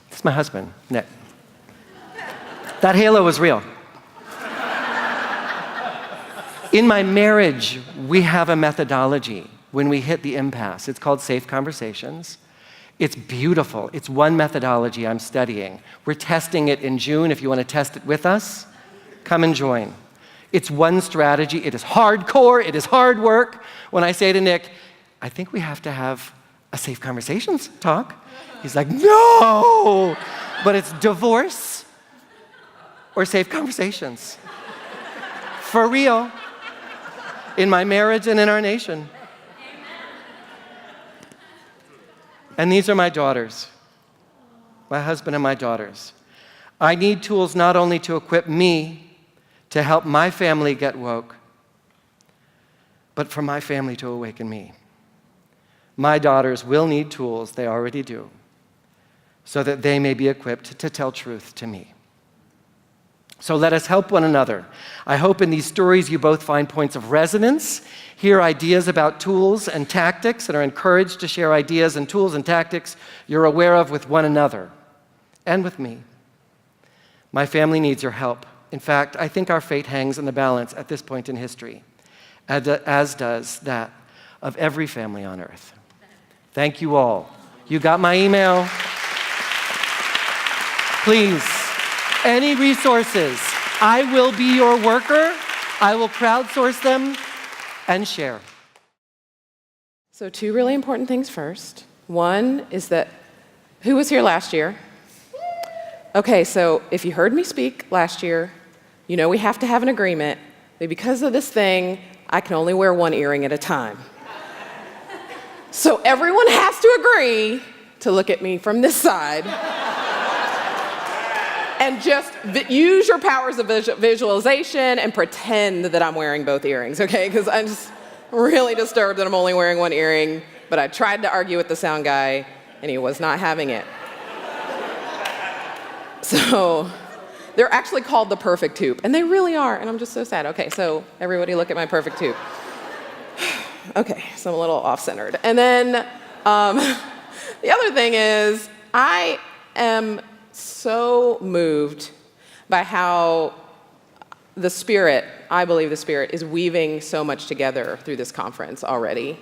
S2: This is my husband, Nick. That halo was real. In my marriage, we have a methodology when we hit the impasse. It's called Safe Conversations. It's beautiful. It's one methodology I'm studying. We're testing it in June. If you want to test it with us, come and join. It's one strategy. It is hardcore. It is hard work. When I say to Nick, I think we have to have a Safe Conversations talk, he's like, no! But it's divorce or Safe Conversations. For real. In my marriage and in our nation. And these are my daughters, my husband and my daughters. I need tools not only to equip me to help my family get woke, but for my family to awaken me. My daughters will need tools, they already do, so that they may be equipped to tell truth to me. So let us help one another. I hope in these stories you both find points of resonance, hear ideas about tools and tactics, and are encouraged to share ideas and tools and tactics you're aware of with one another and with me. My family needs your help. In fact, I think our fate hangs in the balance at this point in history, as does that of every family on earth. Thank you all. You got my email. Please. Any resources, I will be your worker. I will crowdsource them and share.
S3: So 2 really important things first. One is that, who was here last year? Okay, so if you heard me speak last year, you know we have to have an agreement that because of this thing, I can only wear 1 earring at a time. So everyone has to agree to look at me from this side. And just use your powers of visualization and pretend that I'm wearing both earrings, okay? Because I'm just really disturbed that I'm only wearing 1 earring, but I tried to argue with the sound guy, and he was not having it. So they're actually called the perfect hoop, and they really are, and I'm just so sad. Okay, so everybody look at my perfect hoop. Okay, so I'm a little off-centered. And then the other thing is I am so moved by how the Spirit, I believe the Spirit, is weaving so much together through this conference already.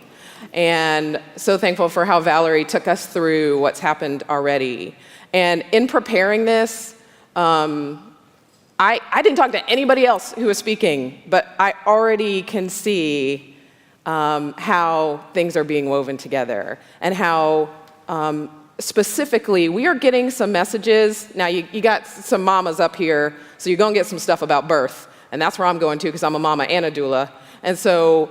S3: And so thankful for how Valarie took us through what's happened already. And in preparing this, I didn't talk to anybody else who was speaking, but I already can see how things are being woven together and how specifically we are getting some messages. Now, you got some mamas up here, so you're going to get some stuff about birth, and that's where I'm going to because I'm a mama and a doula. And so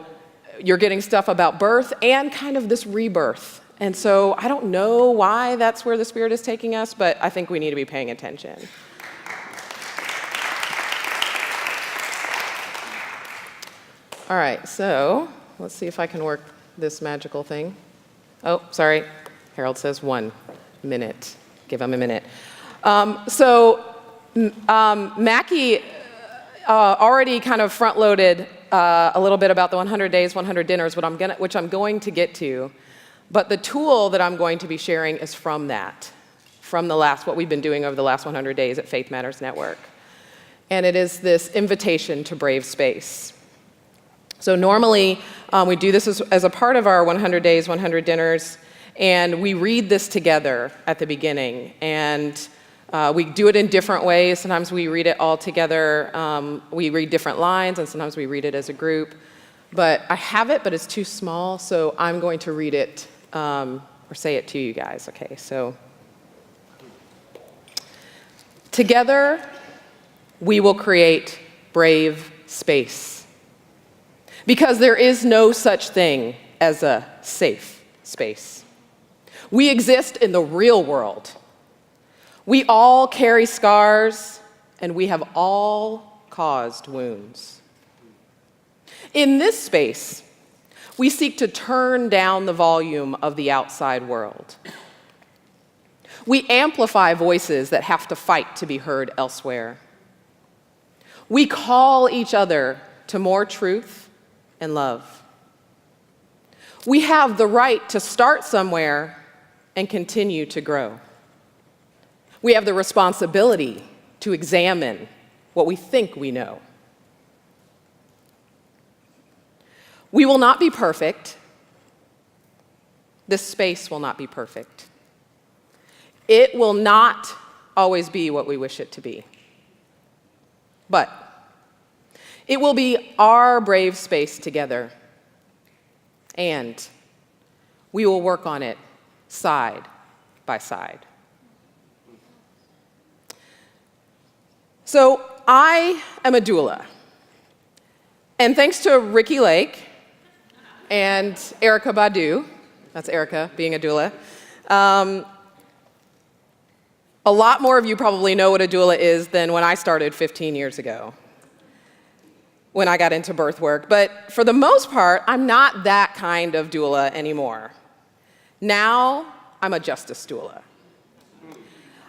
S3: you're getting stuff about birth and kind of this rebirth. And so I don't know why that's where the Spirit is taking us, but I think we need to be paying attention. All right, so let's see if I can work this magical thing. Oh, sorry. Harold says 1 minute. Give him a minute. Macky already kind of front-loaded a little bit about the 100 days, 100 dinners, which I'm going to get to. But the tool that I'm going to be sharing is from what we've been doing over the last 100 days at Faith Matters Network. And it is this invitation to brave space. So normally, we do this as a part of our 100 days, 100 dinners, and we read this together at the beginning. And we do it in different ways. Sometimes we read it all together. We read different lines, and sometimes we read it as a group. But I have it, but it's too small, so I'm going to read it or say it to you guys. Okay, so together, we will create brave space. Because there is no such thing as a safe space. We exist in the real world. We all carry scars, and we have all caused wounds. In this space, we seek to turn down the volume of the outside world. We amplify voices that have to fight to be heard elsewhere. We call each other to more truth and love. We have the right to start somewhere and continue to grow. We have the responsibility to examine what we think we know. We will not be perfect. This space will not be perfect. It will not always be what we wish it to be. But it will be our brave space together, and we will work on it side by side. So I am a doula, and thanks to Ricky Lake and Erica Badu, that's Erica being a doula, a lot more of you probably know what a doula is than when I started 15 years ago, when I got into birth work. But for the most part, I'm not that kind of doula anymore. Now, I'm a justice doula.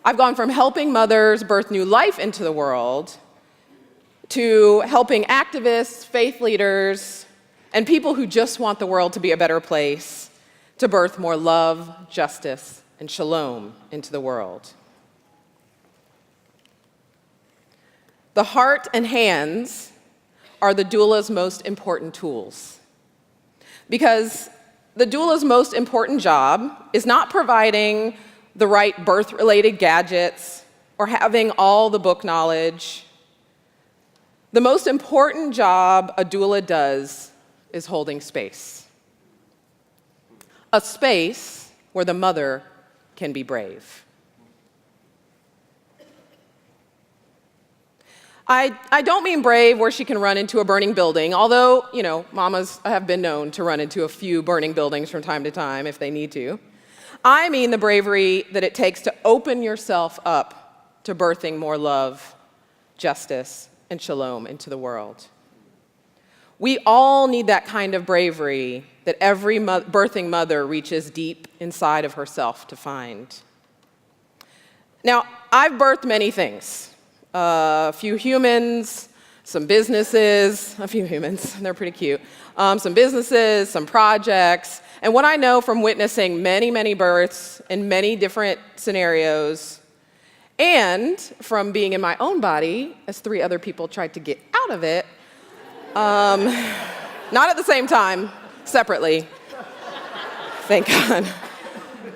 S3: I've gone from helping mothers birth new life into the world to helping activists, faith leaders, and people who just want the world to be a better place to birth more love, justice, and shalom into the world. The heart and hands are the doula's most important tools. Because the doula's most important job is not providing the right birth-related gadgets or having all the book knowledge. The most important job a doula does is holding space. A space where the mother can be brave. I don't mean brave where she can run into a burning building, although, mamas have been known to run into a few burning buildings from time to time if they need to. I mean the bravery that it takes to open yourself up to birthing more love, justice, and shalom into the world. We all need that kind of bravery that every birthing mother reaches deep inside of herself to find. Now, I've birthed many things. A few humans, some businesses, a few humans, they're pretty cute. Some businesses, some projects. And what I know from witnessing many, many births in many different scenarios, and from being in my own body as 3 other people tried to get out of it, not at the same time, separately, thank God.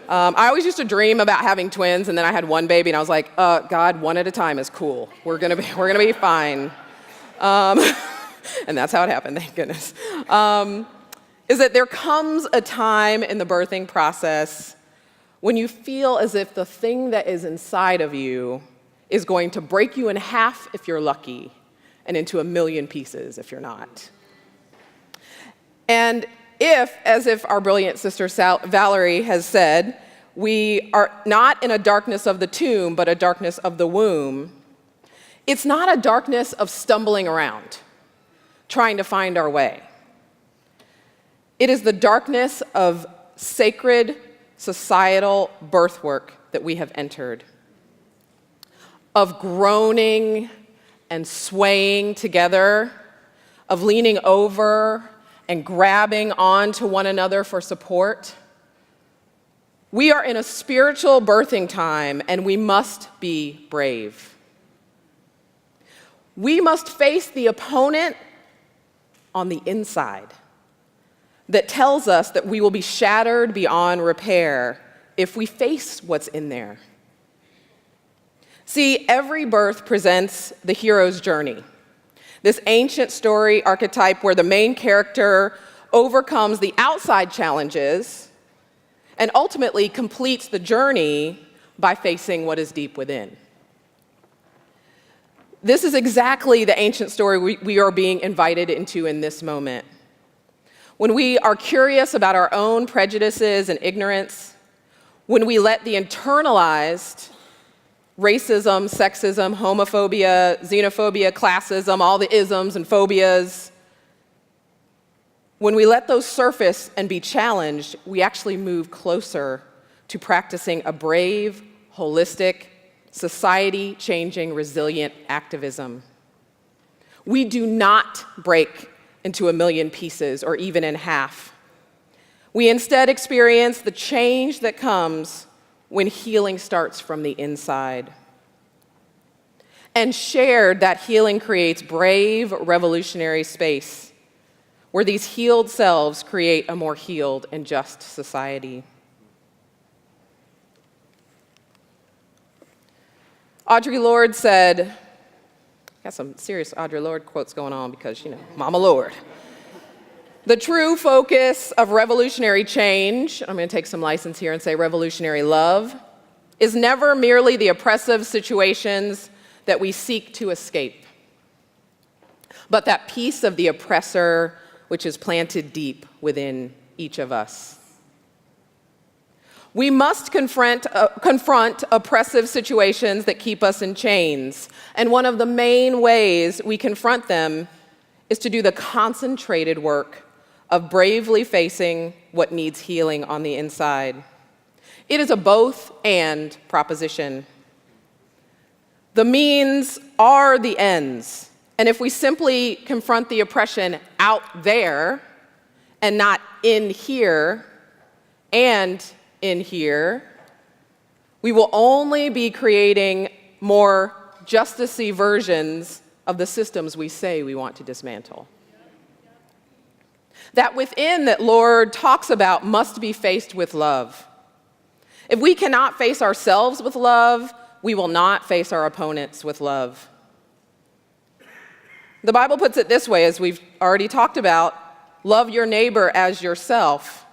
S3: I always used to dream about having twins, and then I had one baby, and I was like, God, one at a time is cool. We're gonna be fine. And that's how it happened, thank goodness. Is that there comes a time in the birthing process when you feel as if the thing that is inside of you is going to break you in half if you're lucky, and into 1,000,000 pieces if you're not. And if, as if our brilliant sister Valarie has said, we are not in a darkness of the tomb, but a darkness of the womb, it's not a darkness of stumbling around, trying to find our way. It is the darkness of sacred societal birth work that we have entered, of groaning and swaying together, of leaning over and grabbing onto one another for support. We are in a spiritual birthing time, and we must be brave. We must face the opponent on the inside that tells us that we will be shattered beyond repair if we face what's in there. See, every birth presents the hero's journey, this ancient story archetype where the main character overcomes the outside challenges and ultimately completes the journey by facing what is deep within. This is exactly the ancient story we are being invited into in this moment. When we are curious about our own prejudices and ignorance, when we let the internalized racism, sexism, homophobia, xenophobia, classism, all the isms and phobias, when we let those surface and be challenged, we actually move closer to practicing a brave, holistic, society-changing, resilient activism. We do not break into 1,000,000 pieces or even in half. We instead experience the change that comes when healing starts from the inside. And shared, that healing creates brave, revolutionary space where these healed selves create a more healed and just society. Audre Lorde said, got some serious Audre Lorde quotes going on because, Mama Lord. The true focus of revolutionary change, I'm going to take some license here and say revolutionary love, is never merely the oppressive situations that we seek to escape, but that piece of the oppressor which is planted deep within each of us. We must confront oppressive situations that keep us in chains. And one of the main ways we confront them is to do the concentrated work of bravely facing what needs healing on the inside. It is a both-and proposition. The means are the ends. And if we simply confront the oppression out there and not in here and in here, we will only be creating more justice-y versions of the systems we say we want to dismantle. That within that Lorde talks about must be faced with love. If we cannot face ourselves with love, we will not face our opponents with love. The Bible puts it this way, as we've already talked about, love your neighbor as yourself.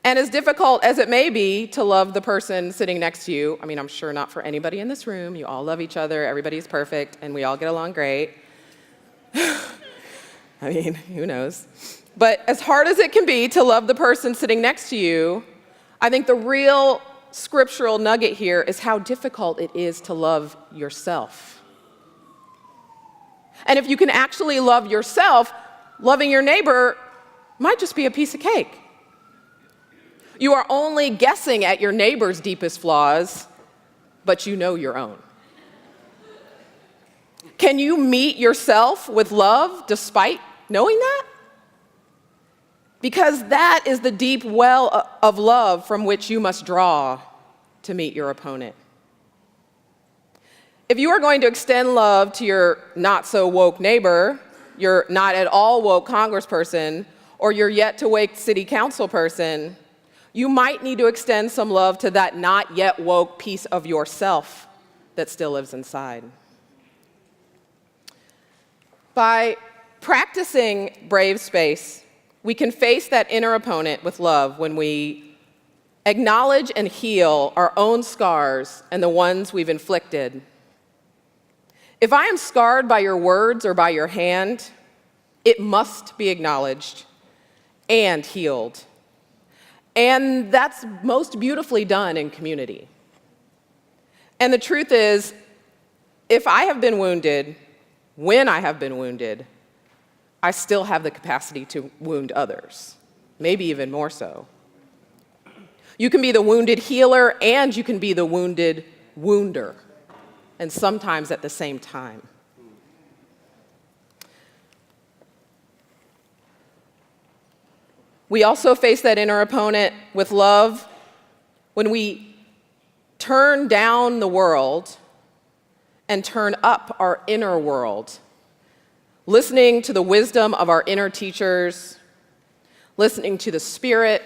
S3: And as difficult as it may be to love the person sitting next to you, I'm sure not for anybody in this room, you all love each other, everybody's perfect, and we all get along great. Who knows? But as hard as it can be to love the person sitting next to you, I think the real scriptural nugget here is how difficult it is to love yourself. And if you can actually love yourself, loving your neighbor might just be a piece of cake. You are only guessing at your neighbor's deepest flaws, but you know your own? Can you meet yourself with love despite knowing that? Because that is the deep well of love from which you must draw to meet your opponent. If you are going to extend love to your not-so-woke neighbor, your not-at-all woke congressperson, or your yet-to-wake city council person, you might need to extend some love to that not-yet-woke piece of yourself that still lives inside. By practicing brave space, we can face that inner opponent with love when we acknowledge and heal our own scars and the ones we've inflicted. If I am scarred by your words or by your hand, it must be acknowledged and healed. And that's most beautifully done in community. And the truth is, if I have been wounded, when I have been wounded, I still have the capacity to wound others, maybe even more so. You can be the wounded healer and you can be the wounded wounder, and sometimes at the same time. We also face that inner opponent with love when we turn down the world and turn up our inner world, listening to the wisdom of our inner teachers, listening to the spirit,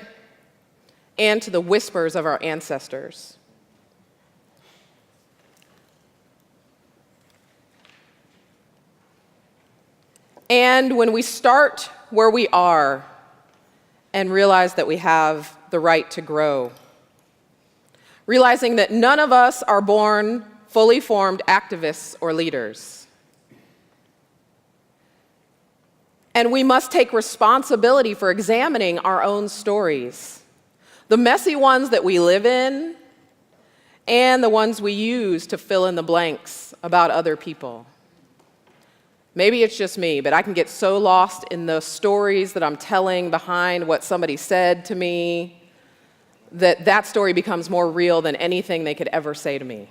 S3: and to the whispers of our ancestors. And when we start where we are and realize that we have the right to grow, realizing that none of us are born fully formed activists or leaders. And we must take responsibility for examining our own stories, the messy ones that we live in, and the ones we use to fill in the blanks about other people. Maybe it's just me, but I can get so lost in the stories that I'm telling behind what somebody said to me that that story becomes more real than anything they could ever say to me.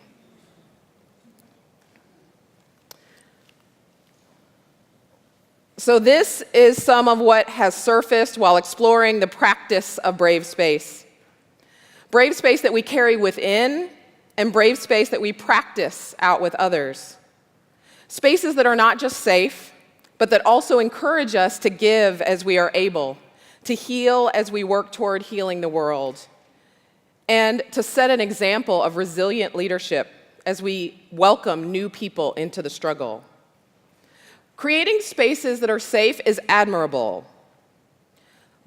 S3: So this is some of what has surfaced while exploring the practice of brave space. Brave space that we carry within, and brave space that we practice out with others. Spaces that are not just safe, but that also encourage us to give as we are able, to heal as we work toward healing the world, and to set an example of resilient leadership as we welcome new people into the struggle. Creating spaces that are safe is admirable,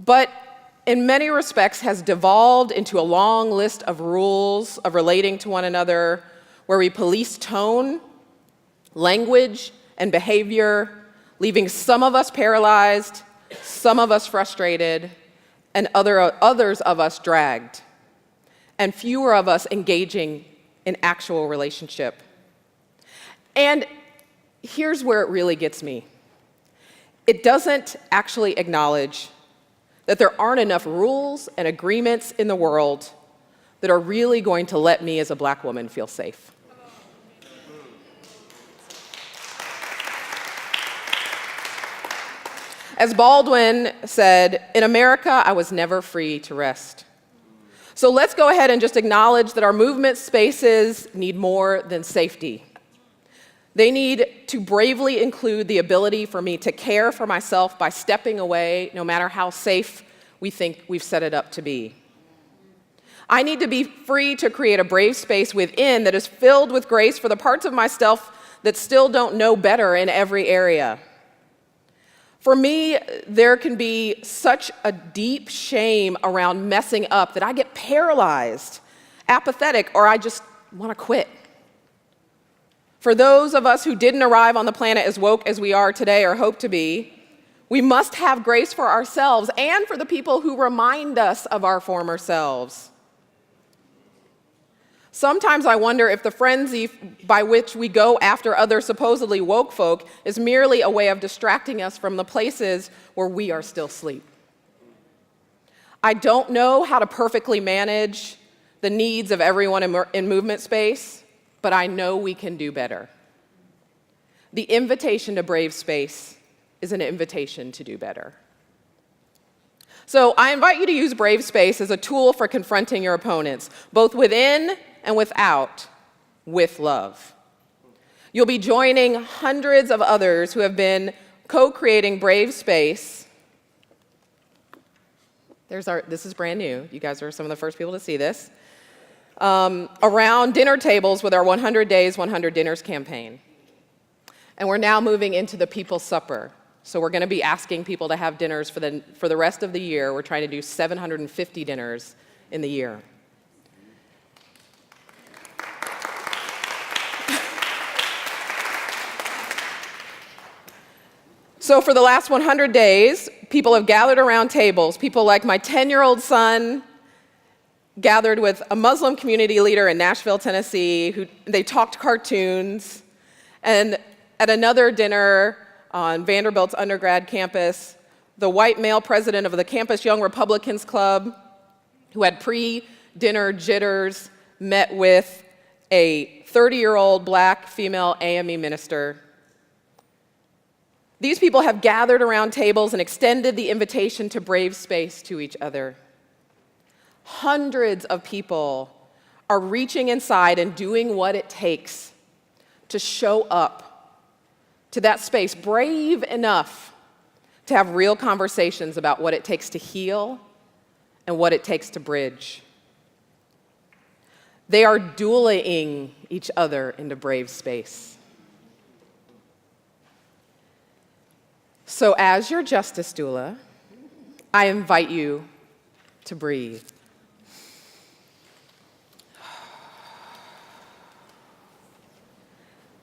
S3: but in many respects has devolved into a long list of rules of relating to one another where we police tone, language, and behavior, leaving some of us paralyzed, some of us frustrated, and others of us dragged, and fewer of us engaging in actual relationship. And here's where it really gets me. It doesn't actually acknowledge that there aren't enough rules and agreements in the world that are really going to let me as a Black woman feel safe. As Baldwin said, in America, I was never free to rest. So let's go ahead and just acknowledge that our movement spaces need more than safety. They need to bravely include the ability for me to care for myself by stepping away, no matter how safe we think we've set it up to be. I need to be free to create a brave space within that is filled with grace for the parts of myself that still don't know better in every area. For me, there can be such a deep shame around messing up that I get paralyzed, apathetic, or I just want to quit. For those of us who didn't arrive on the planet as woke as we are today or hope to be, we must have grace for ourselves and for the people who remind us of our former selves. Sometimes I wonder if the frenzy by which we go after other supposedly woke folk is merely a way of distracting us from the places where we are still asleep. I don't know how to perfectly manage the needs of everyone in movement space, but I know we can do better. The invitation to Brave Space is an invitation to do better. So I invite you to use Brave Space as a tool for confronting your opponents, both within and without, with love. You'll be joining hundreds of others who have been co-creating Brave Space. This is brand new. You guys are some of the first people to see this. Around dinner tables with our 100 Days, 100 Dinners campaign. And we're now moving into the People's Supper. So we're going to be asking people to have dinners for the rest of the year. We're trying to do 750 dinners in the year. So for the last 100 days, people have gathered around tables. People like my 10-year-old son gathered with a Muslim community leader in Nashville, Tennessee, they talked cartoons. And at another dinner on Vanderbilt's undergrad campus, the white male president of the Campus Young Republicans Club, who had pre-dinner jitters, met with a 30-year-old black female AME minister. These people have gathered around tables and extended the invitation to Brave Space to each other. Hundreds of people are reaching inside and doing what it takes to show up to that space, brave enough to have real conversations about what it takes to heal and what it takes to bridge. They are dueling each other into Brave Space. So as your justice doula, I invite you to breathe.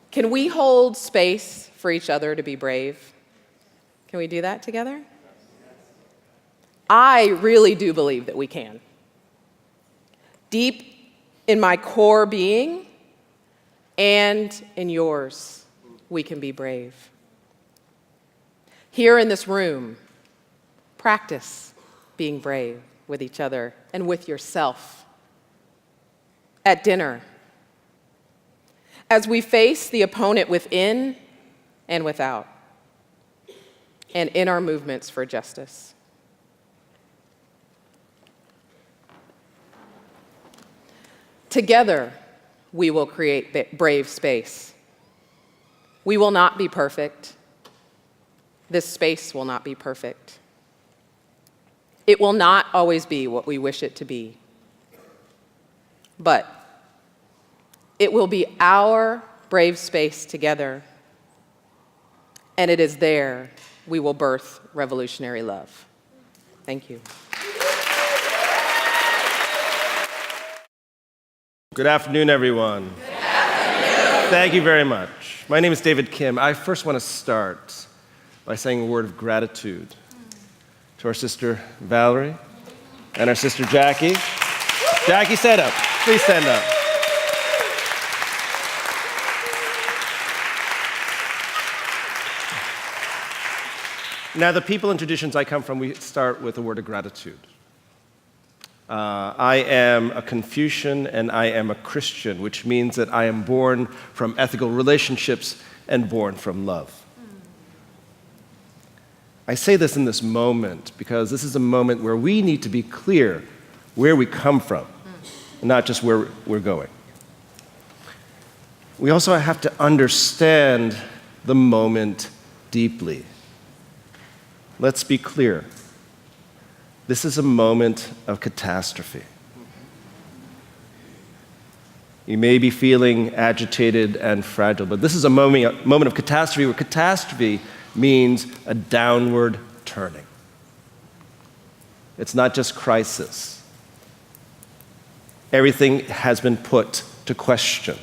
S3: Can we hold space for each other to be brave? Can we do that together? I really do believe that we can. Deep in my core being and in yours, we can be brave. Here in this room, practice being brave with each other and with yourself. At dinner, as we face the opponent within and without, and in our movements for justice. Together, we will create Brave Space. We will not be perfect. This space will not be perfect. It will not always be what we wish it to be. But it will be our brave space together, and it is there we will birth revolutionary love. Thank you.
S4: Good afternoon, everyone.
S3: Good afternoon.
S4: Thank you very much. My name is David Kim. I first want to start by saying a word of gratitude to our sister Valarie and our sister Jackie. Jackie, stand up. Please stand up. Now, the people and traditions I come from, we start with a word of gratitude. I am a Confucian and I am a Christian, which means that I am born from ethical relationships and born from love. I say this in this moment because this is a moment where we need to be clear where we come from, and not just where we're going. We also have to understand the moment deeply. Let's be clear. This is a moment of catastrophe. You may be feeling agitated and fragile, but this is a moment of catastrophe where catastrophe means a downward turning. It's not just crisis. Everything has been put to question.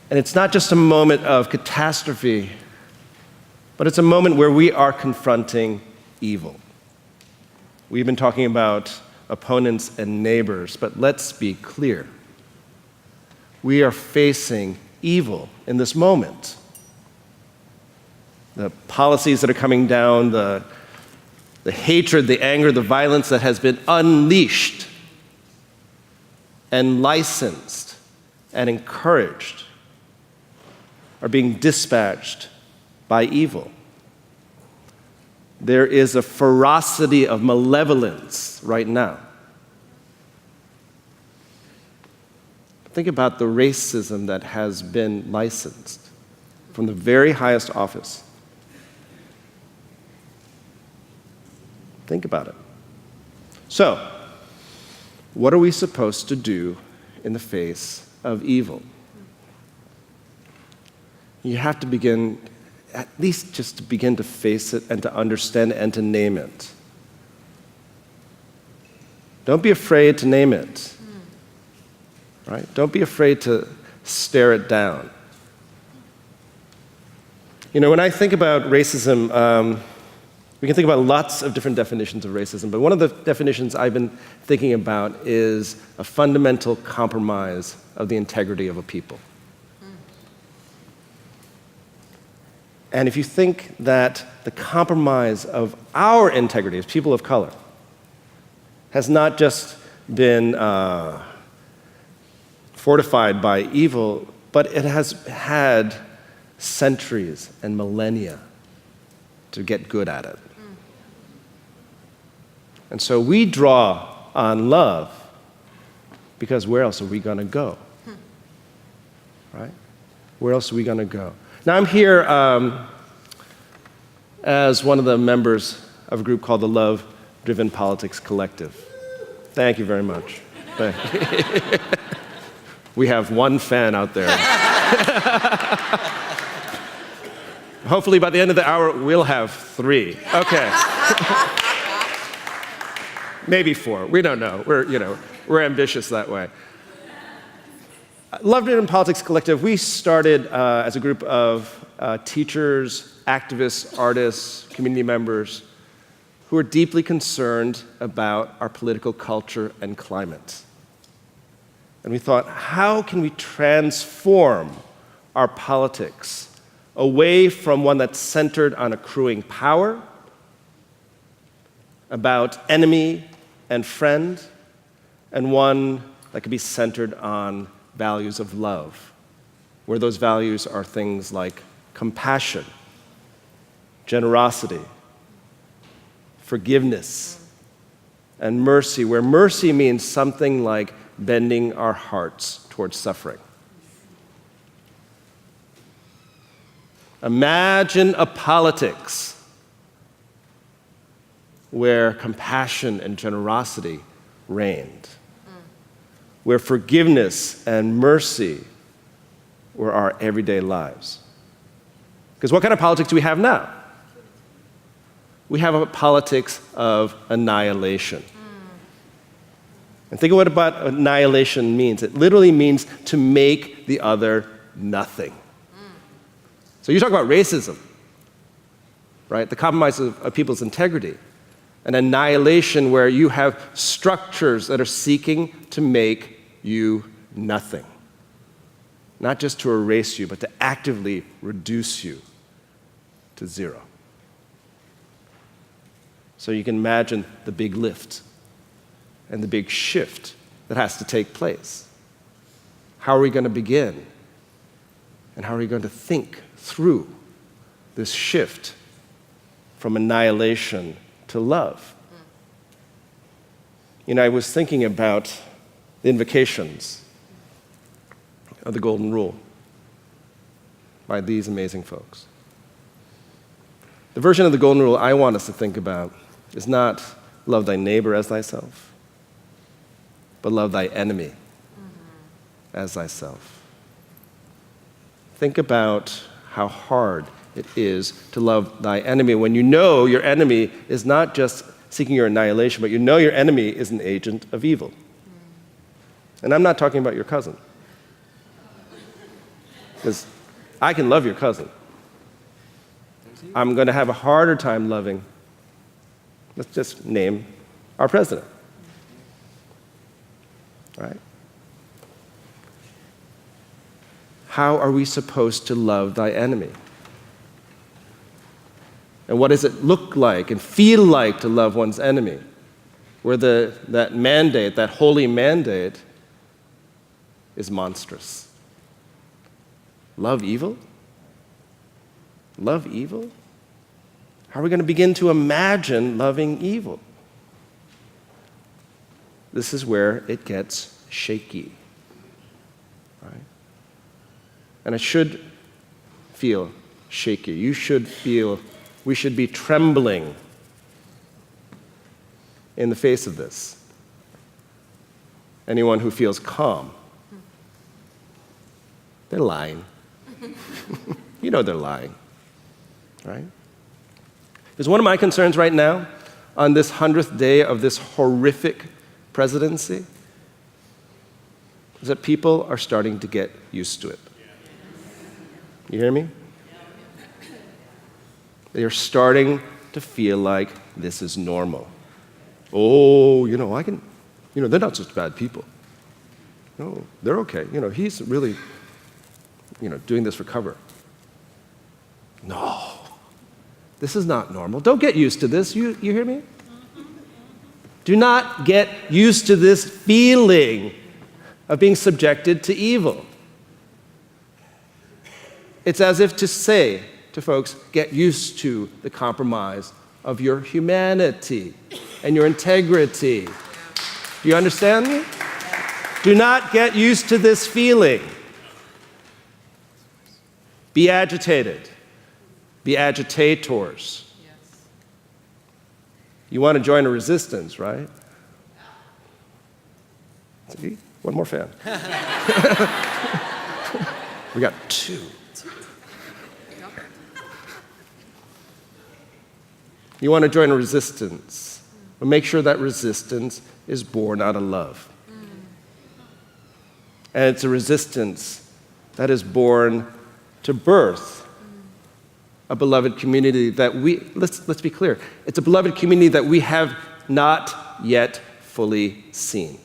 S4: And it's not just a moment of catastrophe, but it's a moment where we are confronting evil. We've been talking about opponents and neighbors, but let's be clear. We are facing evil in this moment. The policies that are coming down, the hatred, the anger, the violence that has been unleashed. and licensed and encouraged are being dispatched by evil. There is a ferocity of malevolence right now. Think about the racism that has been licensed from the very highest office. Think about it. So, what are we supposed to do in the face of evil? You have to begin, at least just to begin to face it and to understand and to name it. Don't be afraid to name it. Right? Don't be afraid to stare it down. You know, when I think about racism, we can think about lots of different definitions of racism, but one of the definitions I've been thinking about is a fundamental compromise of the integrity of a people. And if you think that the compromise of our integrity as people of color has not just been fortified by evil, but it has had centuries and millennia to get good at it. And so we draw on love because where else are we going to go? Right? Where else are we going to go? Now I'm here as one of the members of a group called the Love Driven Politics Collective. Thank you very much. Thank you. We have one fan out there. Hopefully by the end of the hour, we'll have 3. Okay. Maybe 4. We don't know. We're ambitious that way. Love Driven Politics Collective, we started as a group of teachers, activists, artists, community members who are deeply concerned about our political culture and climate. And we thought, how can we transform our politics away from one that's centered on accruing power, about enemy and friend, and one that could be centered on values of love, where those values are things like compassion, generosity, forgiveness, and mercy, where mercy means something like bending our hearts towards suffering. Imagine a politics where compassion and generosity reigned, where forgiveness and mercy were our everyday lives. Because what kind of politics do we have now? We have a politics of annihilation. And think of what about annihilation means. It literally means to make the other nothing. So you talk about racism, right? The compromise of people's integrity. An annihilation where you have structures that are seeking to make you nothing. Not just to erase you, but to actively reduce you to zero. So you can imagine the big lift and the big shift that has to take place. How are we going to begin? And how are we going to think through this shift from annihilation to love? You know, I was thinking about the invocations of the Golden Rule by these amazing folks. The version of the Golden Rule I want us to think about is not love thy neighbor as thyself, but love thy enemy as thyself. Think about how hard it is to love thy enemy when you know your enemy is not just seeking your annihilation, but you know your enemy is an agent of evil. And I'm not talking about your cousin. Because I can love your cousin. I'm going to have a harder time loving, let's just name our president. Right? How are we supposed to love thy enemy? And what does it look like and feel like to love one's enemy? Where that mandate, that holy mandate, is monstrous. Love evil? Love evil? How are we going to begin to imagine loving evil? This is where it gets shaky, right? And it should feel shaky. You should feel, we should be trembling in the face of this. Anyone who feels calm, they're lying. You know they're lying, right? Because one of my concerns right now, on this 100th day of this horrific presidency, is that people are starting to get used to it. You hear me? They are starting to feel like this is normal. Oh, they're not such bad people. No, they're okay. He's really, doing this for cover. No, this is not normal. Don't get used to this. You hear me? Do not get used to this feeling of being subjected to evil. It's as if to say to folks, get used to the compromise of your humanity and your integrity. Do you understand me? Do not get used to this feeling. Be agitated. Be agitators. You want to join a resistance, right? See? One more fan. We got two. You want to join a resistance, but make sure that resistance is born out of love. And it's a resistance that is born to birth a beloved community that let's be clear, it's a beloved community that we have not yet fully seen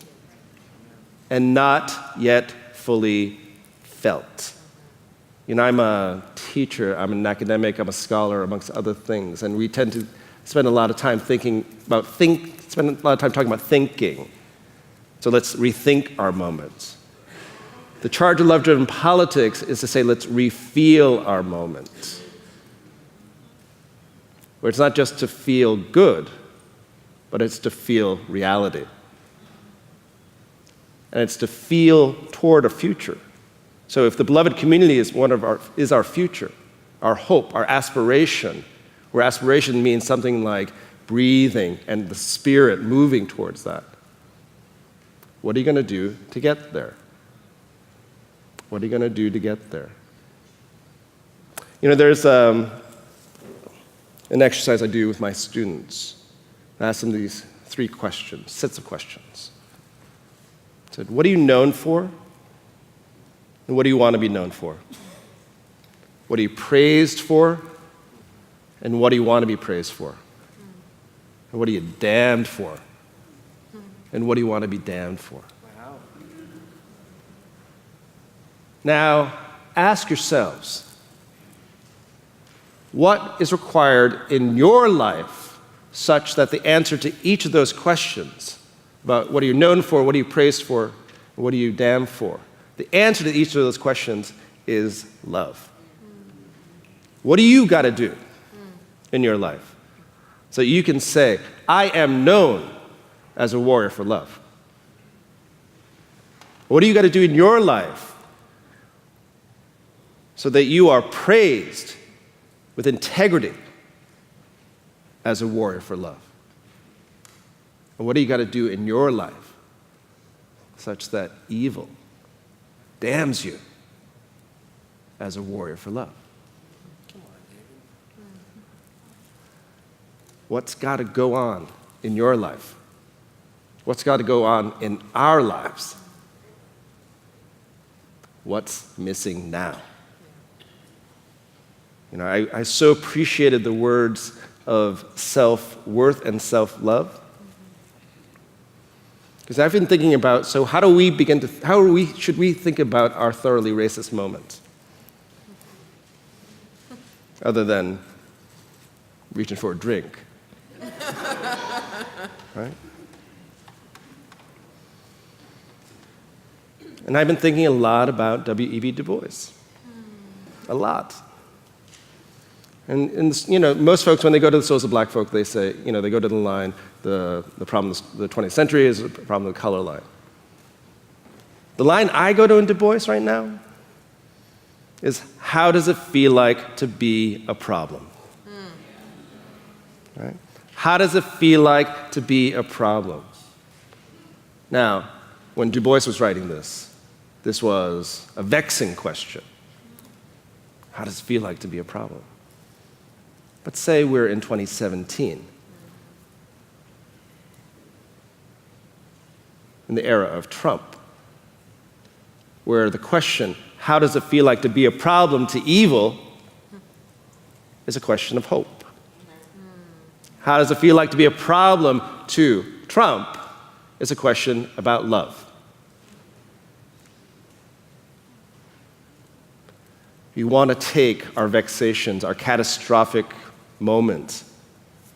S4: and not yet fully felt. I'm a teacher, I'm an academic, I'm a scholar, amongst other things, and we tend to spend a lot of time talking about thinking. So let's rethink our moments. The charge of love-driven politics is to say, let's refeel our moments. Where it's not just to feel good, but it's to feel reality. And it's to feel toward a future. So if the beloved community is our future, our hope, our aspiration, where aspiration means something like breathing and the spirit moving towards that, what are you going to do to get there? What are you going to do to get there? There's an exercise I do with my students. I ask them these 3 questions, sets of questions. I said, what are you known for? And what do you want to be known for? What are you praised for? And what do you want to be praised for? And what are you damned for? And what do you want to be damned for? Wow. Now, ask yourselves, what is required in your life such that the answer to each of those questions about what are you known for, what are you praised for, and what are you damned for, the answer to each of those questions is love. What do you got to do in your life so you can say, I am known as a warrior for love? What do you got to do in your life so that you are praised with integrity as a warrior for love? And what do you got to do in your life such that evil damns you as a warrior for love? What's got to go on in your life? What's got to go on in our lives? What's missing now? I so appreciated the words of self-worth and self-love. Because I've been thinking about, so should we think about our thoroughly racist moments? Other than reaching for a drink. Right? And I've been thinking a lot about W.E.B. Du Bois. A lot. And you know, most folks, when they go to the Souls of Black Folk, they say, you know, they go to the line, the problem of the 20th century is the problem of the color line. The line I go to in Du Bois right now is, how does it feel like to be a problem? Right? How does it feel like to be a problem? Now, when Du Bois was writing this, this was a vexing question. How does it feel like to be a problem? But say we're in 2017, in the era of Trump, where the question, how does it feel like to be a problem to evil, is a question of hope. How does it feel like to be a problem to Trump is a question about love. We want to take our vexations, our catastrophic moments,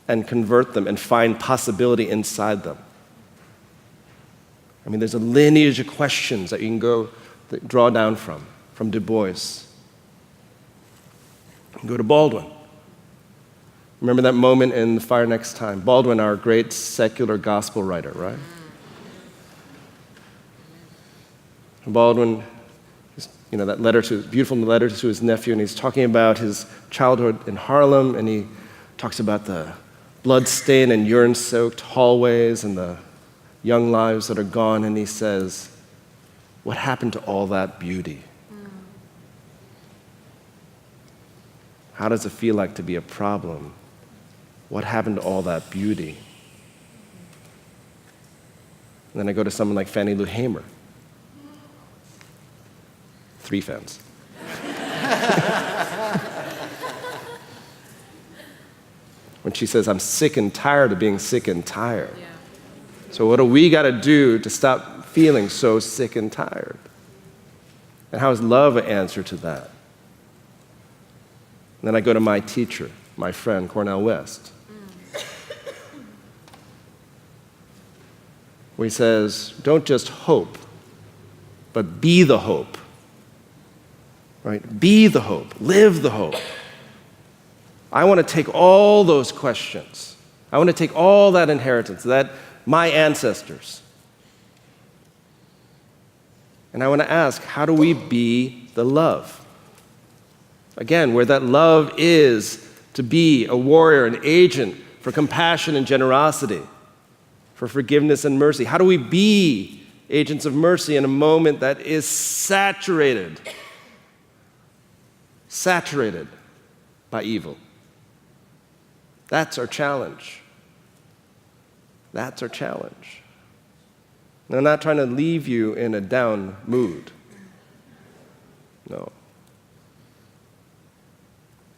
S4: and convert them and find possibility inside them. I mean, there's a lineage of questions that you can draw down from Du Bois. You can go to Baldwin. Remember that moment in The Fire Next Time? Baldwin, our great secular gospel writer, right? Baldwin, you know, that beautiful letter to his nephew, and he's talking about his childhood in Harlem, and he talks about the blood-stained and urine-soaked hallways and the young lives that are gone, and he says, what happened to all that beauty? How does it feel like to be a problem? What happened to all that beauty? And then I go to someone like Fannie Lou Hamer. 3 fans. When she says, I'm sick and tired of being sick and tired. Yeah. So what do we got to do to stop feeling so sick and tired? And how is love an answer to that? And then I go to my teacher, my friend, Cornel West. Where he says, don't just hope, but be the hope. Right? Be the hope. Live the hope. I want to take all those questions. I want to take all that inheritance, that my ancestors. And I want to ask, how do we be the love? Again, where that love is to be a warrior, an agent for compassion and generosity, for forgiveness and mercy. How do we be agents of mercy in a moment that is saturated by evil? That's our challenge. That's our challenge. And I'm not trying to leave you in a down mood. No.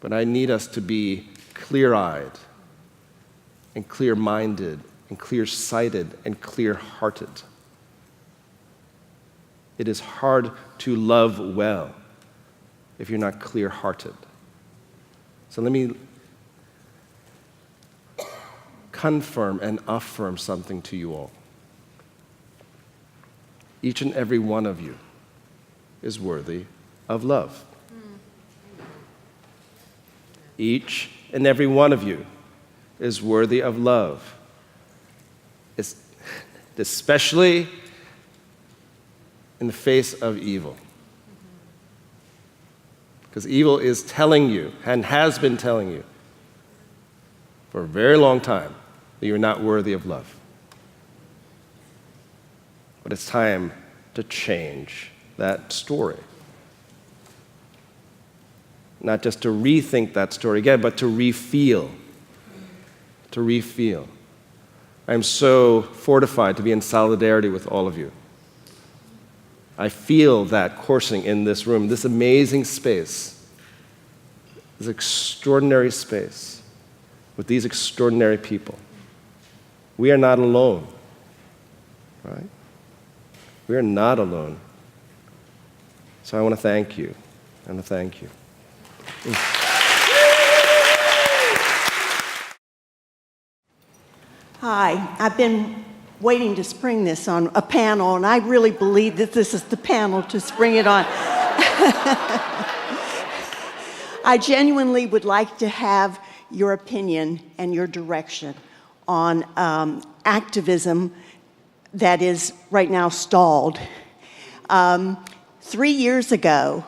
S4: But I need us to be clear-eyed and clear-minded and clear-sighted and clear-hearted. It is hard to love well if you're not clear-hearted. So let me confirm and affirm something to you all. Each and every one of you is worthy of love. Each and every one of you is worthy of love. Especially in the face of evil. Because evil is telling you, and has been telling you, for a very long time, that you're not worthy of love. But it's time to change that story. Not just to rethink that story again, but to refeel. To refeel. I'm so fortified to be in solidarity with all of you. I feel that coursing in this room, this amazing space, this extraordinary space with these extraordinary people. We are not alone, right? We are not alone. So I want to thank you. I want to thank you.
S5: Hi, I've been waiting to spring this on a panel, and I really believe that this is the panel to spring it on. I genuinely would like to have your opinion and your direction on activism that is right now stalled. 3 years ago,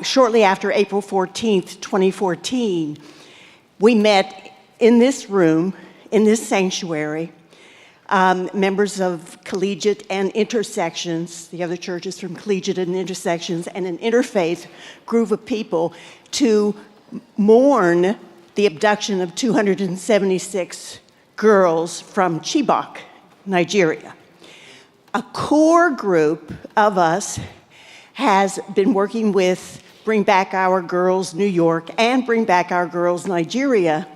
S5: shortly after April 14th, 2014, we met in this room, in this sanctuary, members of Collegiate and Intersections, the other churches from Collegiate and Intersections, and an interfaith group of people to mourn the abduction of 276 girls from Chibok, Nigeria. A core group of us has been working with Bring Back Our Girls New York and Bring Back Our Girls Nigeria,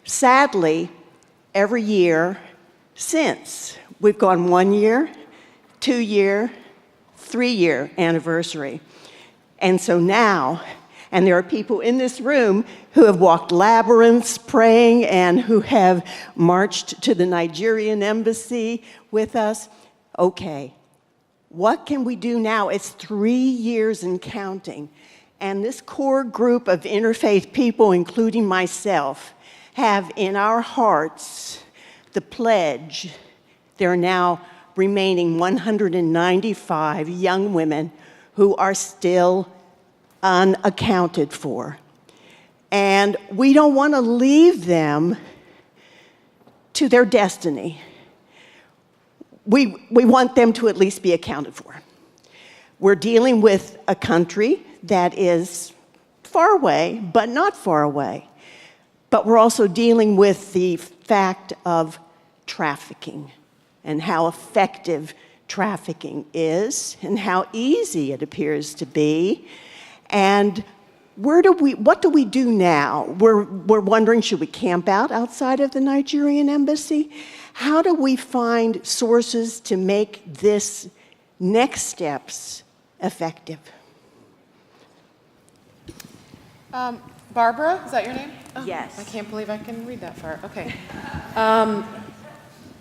S5: sadly, every year since. We've gone 1 year, 2 year, 3 year anniversary. And so now, and there are people in this room who have walked labyrinths praying and who have marched to the Nigerian embassy with us. Okay, what can we do now? It's 3 years and counting. And this core group of interfaith people, including myself, have in our hearts the pledge. There are now remaining 195 young women who are still unaccounted for. And we don't want to leave them to their destiny. We want them to at least be accounted for. We're dealing with a country that is far away, but not far away. But we're also dealing with the fact of trafficking and how effective trafficking is and how easy it appears to be. And what do we do now? We're wondering, should we camp out outside of the Nigerian embassy? How do we find sources to make this next steps effective?
S3: Barbara, is that your name? Oh,
S5: Yes.
S3: I can't believe I can read that far. Okay.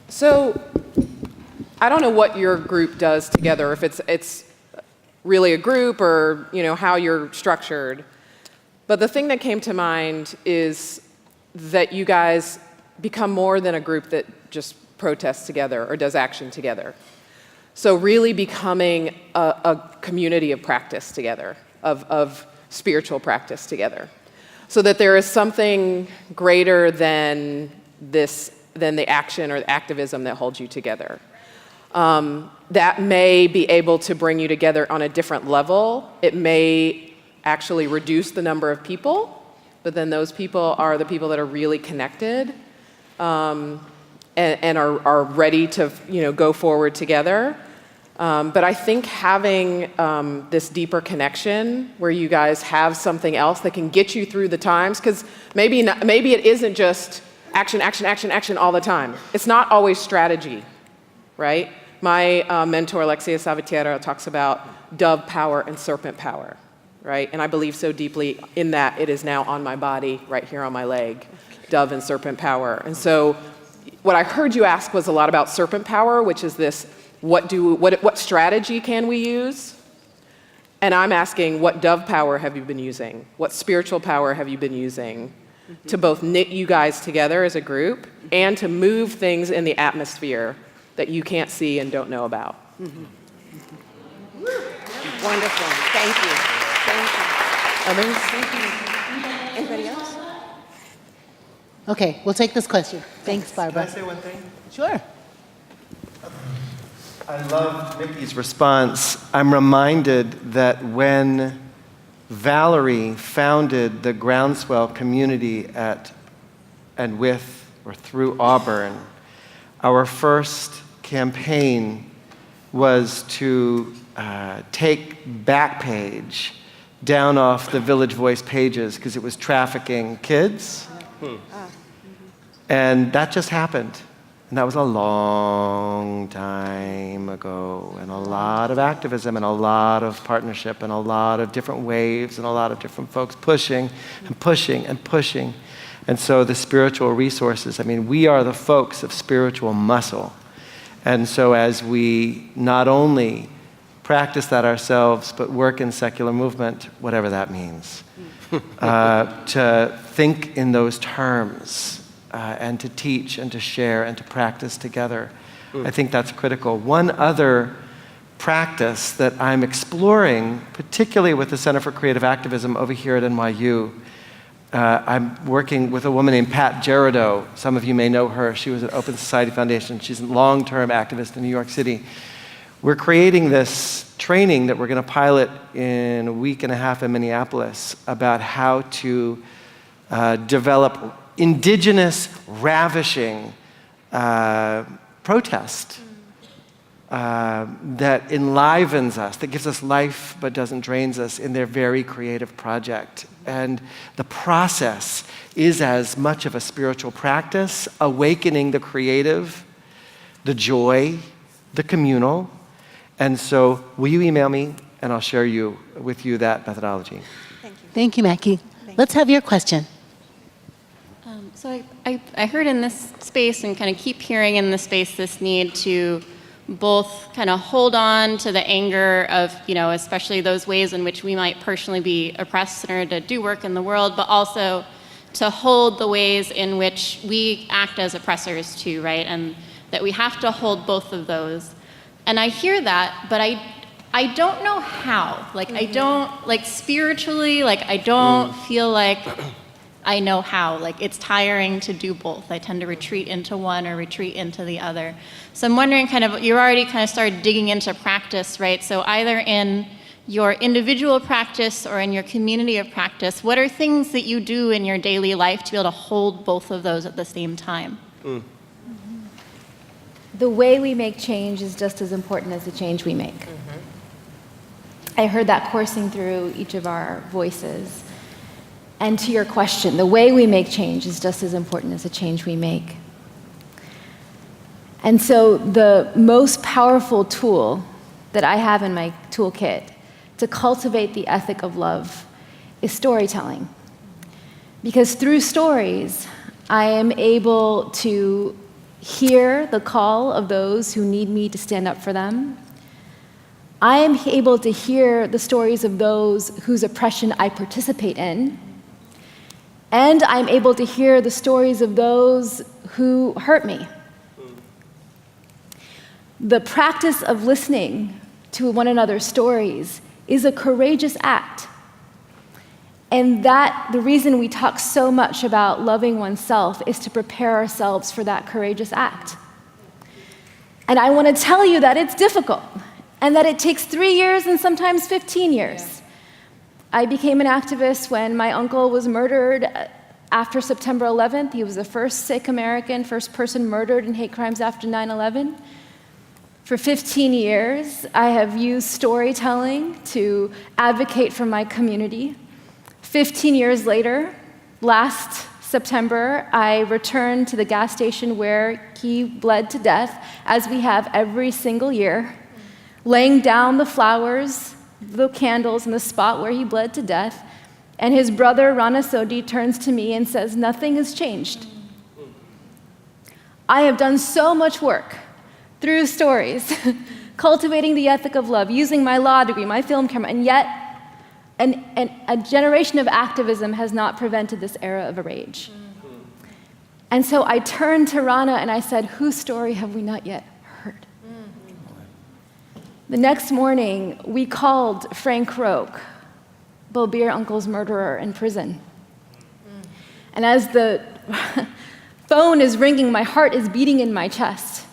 S3: So I don't know what your group does together, if it's really a group or how you're structured. But the thing that came to mind is that you guys become more than a group that just protests together or does action together. So really becoming a community of practice together, of spiritual practice together. So that there is something greater than the action or the activism that holds you together. That may be able to bring you together on a different level. It may actually reduce the number of people, but then those people are the people that are really connected and are ready to go forward together. But I think having this deeper connection where you guys have something else that can get you through the times, because maybe it isn't just action, action, action, action all the time. It's not always strategy, right? My mentor, Alexia Savatiera, talks about dove power and serpent power, right? And I believe so deeply in that it is now on my body, right here on my leg, dove and serpent power. And so what I heard you ask was a lot about serpent power, which is this, what strategy can we use? And I'm asking, what dove power have you been using? What spiritual power have you been using to both knit you guys together as a group and to move things in the atmosphere that you can't see and don't know about?
S5: Wonderful. Thank you.
S3: Others?
S5: Anybody else?
S6: Okay, we'll take this question. Thanks, Barbara.
S2: Can I say one thing?
S6: Sure.
S2: I love Micky's response. I'm reminded that when Valarie founded the Groundswell community at and with or through Auburn, our first campaign was to take Backpage down off the Village Voice pages because it was trafficking kids. And that just happened. And that was a long time ago, and a lot of activism, and a lot of partnership, and a lot of different waves, and a lot of different folks pushing and pushing and pushing. And so the spiritual resources, I mean, we are the folks of spiritual muscle And so as we not only practice that ourselves, but work in secular movement, whatever that means, to think in those terms, and to teach and to share and to practice together. I think that's critical. One other practice that I'm exploring, particularly with the Center for Creative Activism over here at NYU, I'm working with a woman named Pat Gerardo. Some of you may know her. She was at Open Society Foundation. She's a long-term activist in New York City. We're creating this training that we're going to pilot in a week and a half in Minneapolis about how to develop indigenous, ravishing protest that enlivens us, that gives us life but doesn't drain us in their very creative project. And the process is as much of a spiritual practice, awakening the creative, the joy, the communal. And so will you email me and I'll share with you that methodology.
S5: Thank you.
S6: Thank you, Macky. Let's have your question.
S7: So I heard in this space and kind of keep hearing in this space this need to both kind of hold on to the anger of, especially those ways in which we might personally be oppressed in order to do work in the world, but also to hold the ways in which we act as oppressors too, right? And that we have to hold both of those. And I hear that, but I don't know how. I don't, spiritually, I don't feel like I know how. It's tiring to do both. I tend to retreat into one or retreat into the other. So I'm wondering you already started digging into practice, right? So either in your individual practice or in your community of practice, what are things that you do in your daily life to be able to hold both of those at the same time?
S1: The way we make change is just as important as the change we make. I heard that coursing through each of our voices. And to your question, the way we make change is just as important as the change we make. And so the most powerful tool that I have in my toolkit to cultivate the ethic of love is storytelling. Because through stories, I am able to hear the call of those who need me to stand up for them. I am able to hear the stories of those whose oppression I participate in. And I'm able to hear the stories of those who hurt me. The practice of listening to one another's stories is a courageous act. And the reason we talk so much about loving oneself is to prepare ourselves for that courageous act. And I want to tell you that it's difficult, and that it takes 3 years and sometimes 15 years. Yeah. I became an activist when my uncle was murdered after September 11th. He was the first Sikh American, first person murdered in hate crimes after 9/11. For 15 years, I have used storytelling to advocate for my community. 15 years later, last September, I returned to the gas station where he bled to death, as we have every single year, laying down the flowers, the candles in the spot where he bled to death, and his brother, Rana Sodhi, turns to me and says, "Nothing has changed." I have done so much work through stories, cultivating the ethic of love, using my law degree, my film camera, and yet a generation of activism has not prevented this era of rage. And so I turned to Rana and I said, "Whose story have we not yet heard?" The next morning, we called Frank Roque, Balbir Uncle's murderer, in prison. And as the phone is ringing, my heart is beating in my chest.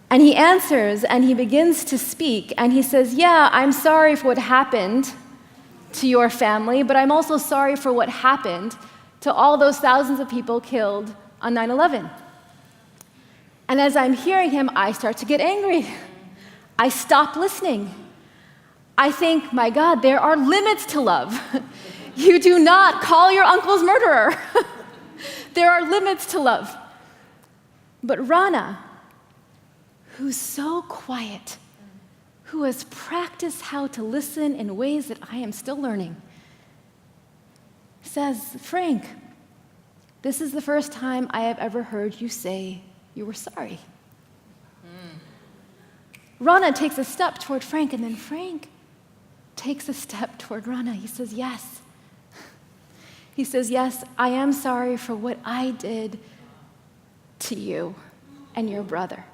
S1: And he answers, and he begins to speak, and he says, "Yeah, I'm sorry for what happened to your family, but I'm also sorry for what happened to all those thousands of people killed on 9/11. And as I'm hearing him, I start to get angry. I stop listening. I think, my God, there are limits to love. You do not call your uncle's murderer. There are limits to love. But Rana, who's so quiet, who has practiced how to listen in ways that I am still learning, says, "Frank, this is the first time I have ever heard you say you were sorry." Rana takes a step toward Frank, and then Frank takes a step toward Rana. He says, yes. He says, yes, I am sorry for what I did to you and your brother.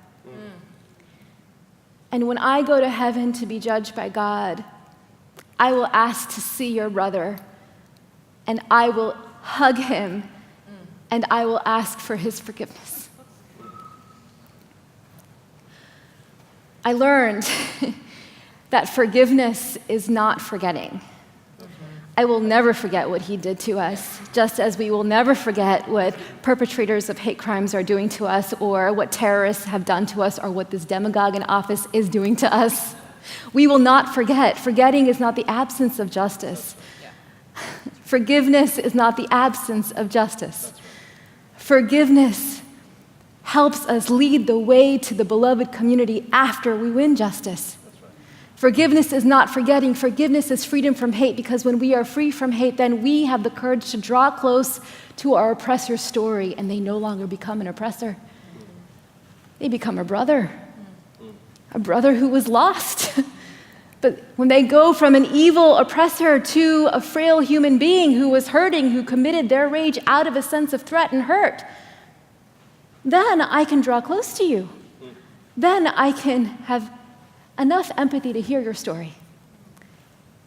S1: And when I go to heaven to be judged by God, I will ask to see your brother, and I will hug him, and I will ask for his forgiveness. I learned that forgiveness is not forgetting. I will never forget what he did to us, just as we will never forget what perpetrators of hate crimes are doing to us, or what terrorists have done to us, or what this demagogue in office is doing to us. We will not forget. Forgetting is not the absence of justice. Forgiveness is not the absence of justice. Forgiveness helps us lead the way to the beloved community after we win justice. Forgiveness is not forgetting. Forgiveness is freedom from hate, because when we are free from hate, then we have the courage to draw close to our oppressor's story, and they no longer become an oppressor. They become a brother who was lost. But when they go from an evil oppressor to a frail human being who was hurting, who committed their rage out of a sense of threat and hurt, then I can draw close to you. Then I can have enough empathy to hear your story.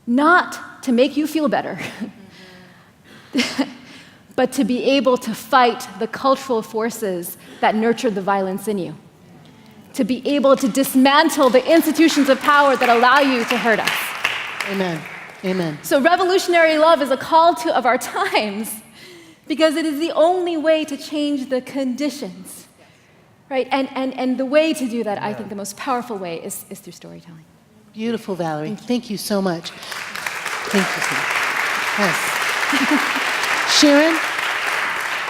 S1: Not to make you feel better, but to be able to fight the cultural forces that nurture the violence in you. To be able to dismantle the institutions of power that allow you to hurt us.
S6: Amen. Amen.
S1: So revolutionary love is a call of our times, because it is the only way to change the conditions, right? And the way to do that, I think the most powerful way is through storytelling.
S6: Beautiful, Valarie. Thank you so much. Thank you so much. Yes.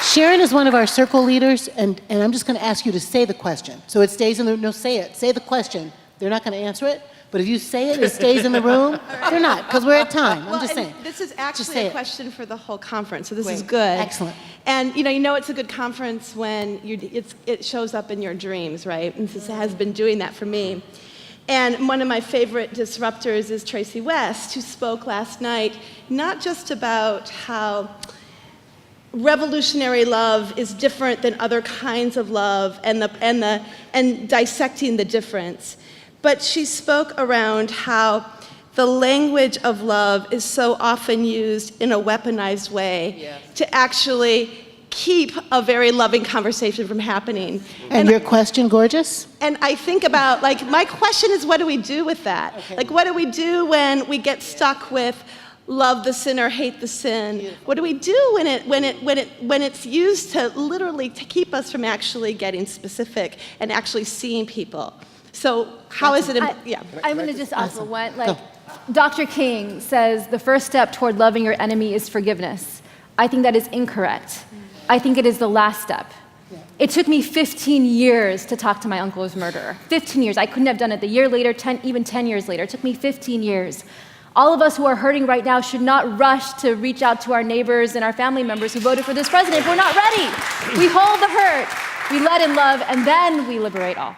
S6: Sharon is one of our circle leaders, and I'm just going to ask you to say the question. So it stays in the room. No, say it. Say the question. They're not going to answer it, but if you say it, it stays in the room. They're not, because we're at time. I'm just saying.
S8: This is actually a question for the whole conference, so this is
S6: Great.
S8: good.
S6: Excellent.
S8: And you know it's a good conference when it shows up in your dreams, right? And this has been doing that for me. And one of my favorite disruptors is Tracy West, who spoke last night, not just about how revolutionary love is different than other kinds of love and dissecting the difference. But she spoke around how the language of love is so often used in a weaponized way to actually keep a very loving conversation from happening.
S6: And your question, gorgeous?
S8: And I think about, my question is, what do we do with that? Okay. What do we do when we get stuck with love the sinner, hate the sin? Beautiful. What do we do when it's used to literally to keep us from actually getting specific and actually seeing people? So how is it?
S1: I'm going to just offer one. Dr. King says the first step toward loving your enemy is forgiveness. I think that is incorrect. I think it is the last step. It took me 15 years to talk to my uncle's murderer. 15 years. I couldn't have done it the year later, even 10 years later. It took me 15 years. All of us who are hurting right now should not rush to reach out to our neighbors and our family members who voted for this president. We're not ready. We hold the hurt, we let in love, and then we liberate all.